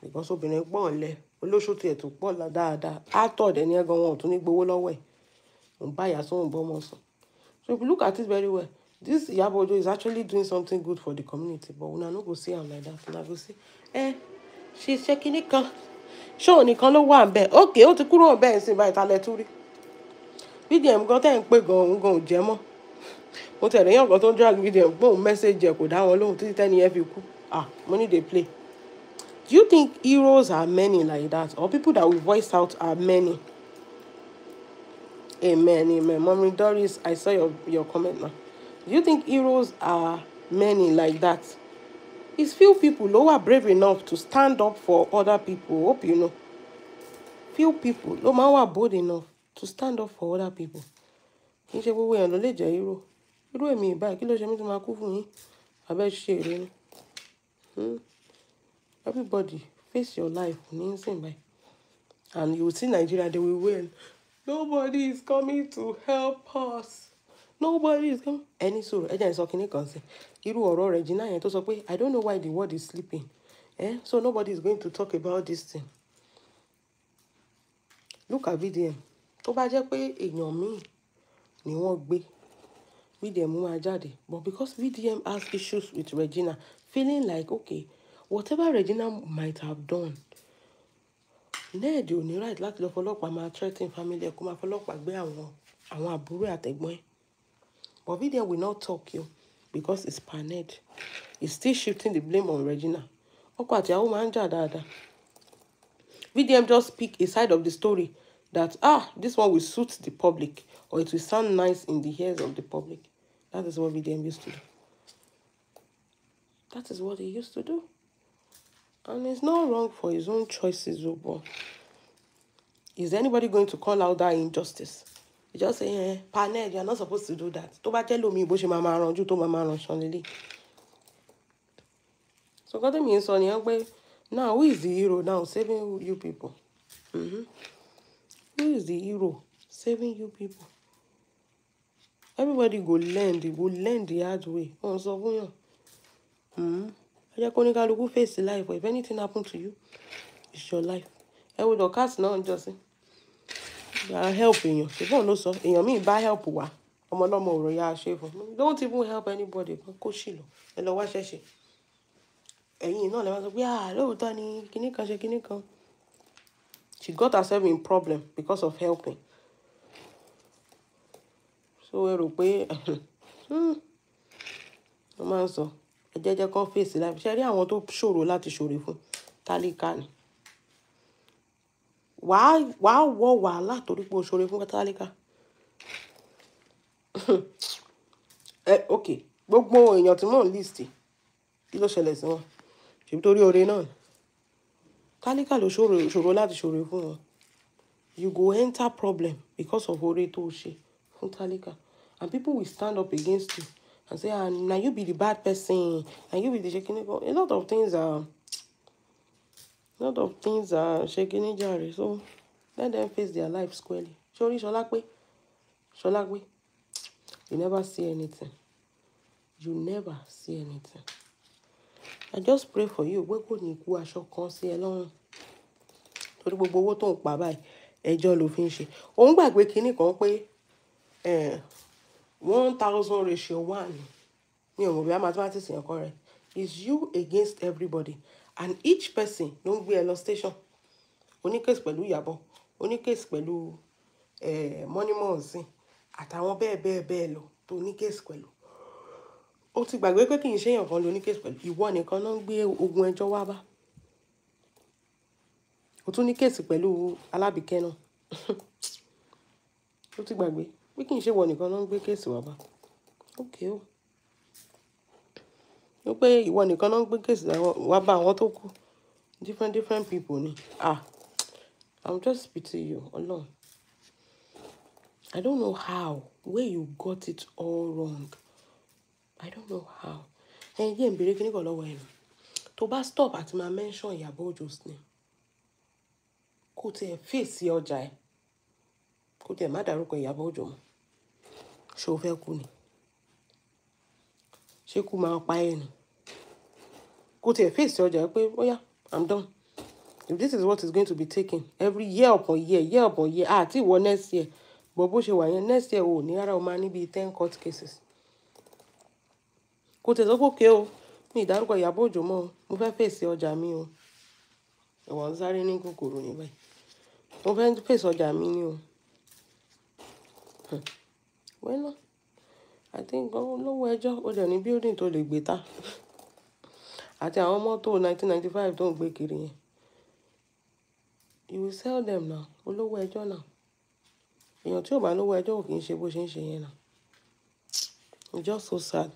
Speaker 1: Because obìnrin pọ̀ ńlẹ̀, olóṣù tiẹ̀ tó pọ̀ dáadáa. Actor dẹ̀ ni ẹ̀gan wọn ò tún ní gbowó lọ́wọ́ ẹ̀. Òun bá ìyá sóhun bọ́ ọmọ sùn. So if you look at it very well, this Iyabo Ojo is actually doing something good for the community, but una no go see am like that. Una go see, ṣe kinní kan. Ṣé òun nìkan ló wà ńbẹ̀? Okay, ó ti kúrò ńbẹ̀ ńsìn báyìí ta lẹ tún rí. VDM gan tẹ́ ń pè gan òun gan ò jẹ́ mọ́. Mo tẹ̀lé yàn kan tó ń drag VDM pé òun message ẹ̀ kò dá wọn lóhùn títí tẹ́ni ẹ fi kú. Money dey play. Do you think heroes are many like that? Or people that we voice out are many? Amen, amen. Mommy Doris, I saw your comment now. Do you think heroes are many like that? It's few people who are brave enough to stand up for other people. Hope you know. Few people who are bold enough to stand up for other people. Kì í ṣe gbogbo èèyàn ló lè jẹ́ hero. Irú èmi ìbáyìí kí ló ṣe mí tí máa kú fún yín? Abẹ́ ṣe èrè ni. Everybody face your life. And you will see Nigeria, they will win. Nobody is coming to help us. Nobody is coming. Any so, ẹ jẹ́ n sọ kíní kan sí. Irú ọ̀rọ̀ Regina yẹn tó sọ pé I don't know why the world is sleeping. So nobody is going to talk about this thing. Look at VDM. Tó bá jẹ́ pé èèyàn míì ni wọ́n gbé, VDM máa jáde. But because VDM has issues with Regina, feeling like, okay, whatever Regina might have done, Ned ò ní right láti lọ fọlọ́pàá máa threaten family ẹ̀ kó máa fọlọ́pàá gbé àwọn àbúrò àtẹ̀gbọ́n ẹ̀. But VDM will not talk you because it's per Ned. He's still shifting the blame on Regina. Ọkọ àti ìyàwó máa ń jà dáadáa. VDM just speak a side of the story that, this one will suit the public or it will sound nice in the ears of the public. That is what VDM used to do. That is what he used to do. And it's not wrong for his own choices, but is anybody going to call out that injustice? You just say, Panel, you're not supposed to do that. Tó bá jẹ́ lómi bó ṣe máa máa rànjú tó máa máa ràn ṣan lélẹ̀. So God tell me sọ nìyẹn pé now who is the hero now saving you people? Who is the hero saving you people? Everybody go learn the hard way. On sọ fún yàn. Ẹ jẹ́ kó ní kálukú face life. If anything happen to you, it's your life. Ẹ wo Dorcas náà ń jọ sí. Ya help èèyàn. Ṣùgbọ́n ló sọ èèyàn míì bá help wá. Ọmọ ọlọ́mọ ò rò ya ṣe fún. Don't even help anybody. Kó ṣì lọ. Ẹ lọ wá ṣẹ̀ṣẹ̀. Ẹ̀yin náà lè máa sọ pé lóòótọ́ ni kíní kan ṣe kíní kan. She got herself in problem because of helping. So ẹ rò pé wọ́n máa ń sọ ẹ jẹ́jẹ́ kan face life. Ṣé rí àwọn tó ṣòro láti ṣòro fún tálíkà ni? Wàá wọ wàhálà torí pé o ṣòro fún tálíkà. Okay, gbogbo èèyàn tí mò ń list kí ló ṣẹlẹ̀ sí wọn? Ṣé nítorí oore náà ni? Tálíkà ló ṣòro láti ṣòro fún wọn. You go enter problem because of oore tó ṣe fún tálíkà. And people will stand up against you and say, now you be the bad person, and you be the shaking. A lot of things are shaking jare. So Let them face their life squarely. Surely, Sholagwe, you never see anything. You never see anything. I just pray for you. We kò ní kú aṣọ kan sí ẹ lọ́rùn. Torí gbogbo owó tó ń pa báyìí, ẹjọ́ ló fi ń ṣe. Ó ń gbàgbé kinní kan pé 1,000:1. Mi ò mọ̀ bí mathematics yẹn correct. Is you against everybody. And each person ló ń gbé ẹ lọ station. Oní case pẹ̀lú Ìyábọ̀, oní case pẹ̀lú Money Monsin, àtàwọn bẹ́ẹ̀ lọ tó ní case pẹ̀lú. Ó ti gbàgbé pé kì í ṣe èèyàn kan ló ní case pẹ̀lú. Ìwọ nìkan ló ń gbé ogun ẹjọ́ wá bá. Ó tún ní case pẹ̀lú Alábìkẹ́ náà. Ó ti gbàgbé pé kì í ṣe ìwọ nìkan ló ń gbé case wá bá. Okay o. Ó pé ìwọ nìkan ló ń gbé case wá bá àwọn tó kù. Different people ni. I'm just pity you, Ọlọ́run. I don't know how, where you got it all wrong. I don't know how. Yé ń bèrè kíní kan lọ́wọ́ ẹnu. Tó bá stop àti máa mention Ìyábọ̀ Òjò's name. Kó tiẹ̀ face ọjà ẹ̀. Kó tiẹ̀ má dárúkọ Ìyábọ̀ Òjò mọ́. Ṣé o fẹ́ kú ni? Ṣé kú máa pa ẹ́ ni? Kó tiẹ̀ face ọjà ẹ̀ pé, oh yeah, I'm done. If this is what is going to be taken every year upon year, àti ìwọ next year. But bó ṣe wà yẹn, next year ò ní rárá o máa ní bíi 10 court cases. Kò tẹ̀ sọ pé òkè o, mi ìdárúkọ Ìyábọ̀ Òjò mọ́ o, mo fẹ́ fèsì ọjà mi o. Ẹ̀wọ̀n ń sáré ní kòkòrò ní báyìí. Mo fẹ́ fèsì ọjà mi ni o. Well, I think olówó ẹjọ́ ó dẹ̀ ní building tó lè gbé ta. Àti àwọn mọ́tò 1995 tó ń gbé kiri yẹn. You will sell them now. Olówó ẹjọ́ náà. Èèyàn tí ò bá lówó ẹjọ́ ò kì í ṣe bó ṣe ń ṣe yẹn náà. It's just so sad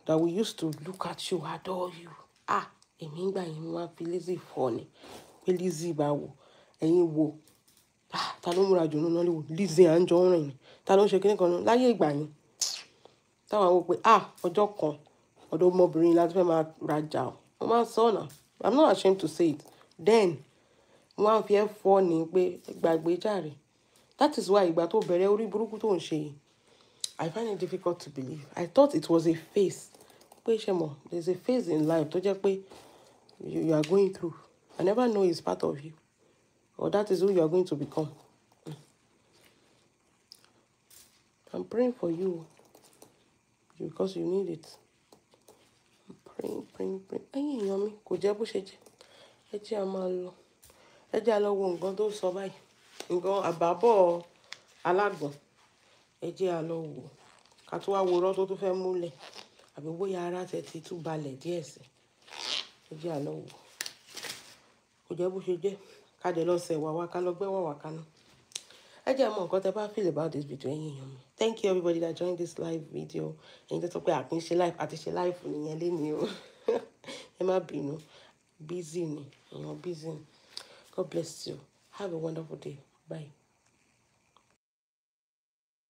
Speaker 1: that we used to look at you, adore you. Èmi ń gbà yín wá fi Lizzy fọ́ ni. Pé Lizzy bá wò. Ẹ̀yin wo. Ta ló múra jù nínú Nollywood? Lizzy Anjorin ni. Ta ló ń ṣe kíní kan náà? Láyé ìgbà yín. Táwọn àwọn pé ọjọ́ kan ọ̀dọ̀ ọmọbìnrin láti fẹ́ máa rajà o. Mo máa ń sọ ọ̀nà. I'm not ashamed to say it. Then, mo máa ń fi ẹ́ fọ́ ni pé gbàgbé jàre. That is why ìgbà tó bẹ̀rẹ̀ orí burúkú tó ń ṣe yìí, I find it difficult to believe. I thought it was a phase. Pé ṣe mọ̀, there's a phase in life tó jẹ́ pé you are going through. I never know it's part of you. Or that is who you are going to become. I'm praying for you. Because you need it. I'm praying. Ẹ̀yin èèyàn mi, kò jẹ́ bó ṣe jẹ́. Ẹ jẹ́ a máa lọ. Ẹ jẹ́ a lọ wo nǹkan tó sọ báyìí. Nǹkan àbábọ̀ alágbọ̀n. Ẹ jẹ́ a lọ wò. Ká tó wá wo irọ́ tó tún fẹ́ múlẹ̀. Àbí bóyá ara tẹ̀ ti tún balẹ̀ díẹ̀ sí. Ẹ jẹ́ a lọ wò. Kò jẹ́ bó ṣe jẹ́. Ká dẹ̀ lọ sẹ̀ wá ká lọ gbẹ́wọ̀ wá ká náà. Ẹ jẹ́ a mọ̀ nǹkan tẹ́ bá feel about this video ẹ̀yin èèyàn mi. Thank you everybody that joined this live video. Ẹ̀yin tó sọ pé àkín ṣe live àti ṣe live nìyẹn lénìí o. Ẹ má bínú. Busy ni. Busy. God bless you. Have a wonderful day. Bye.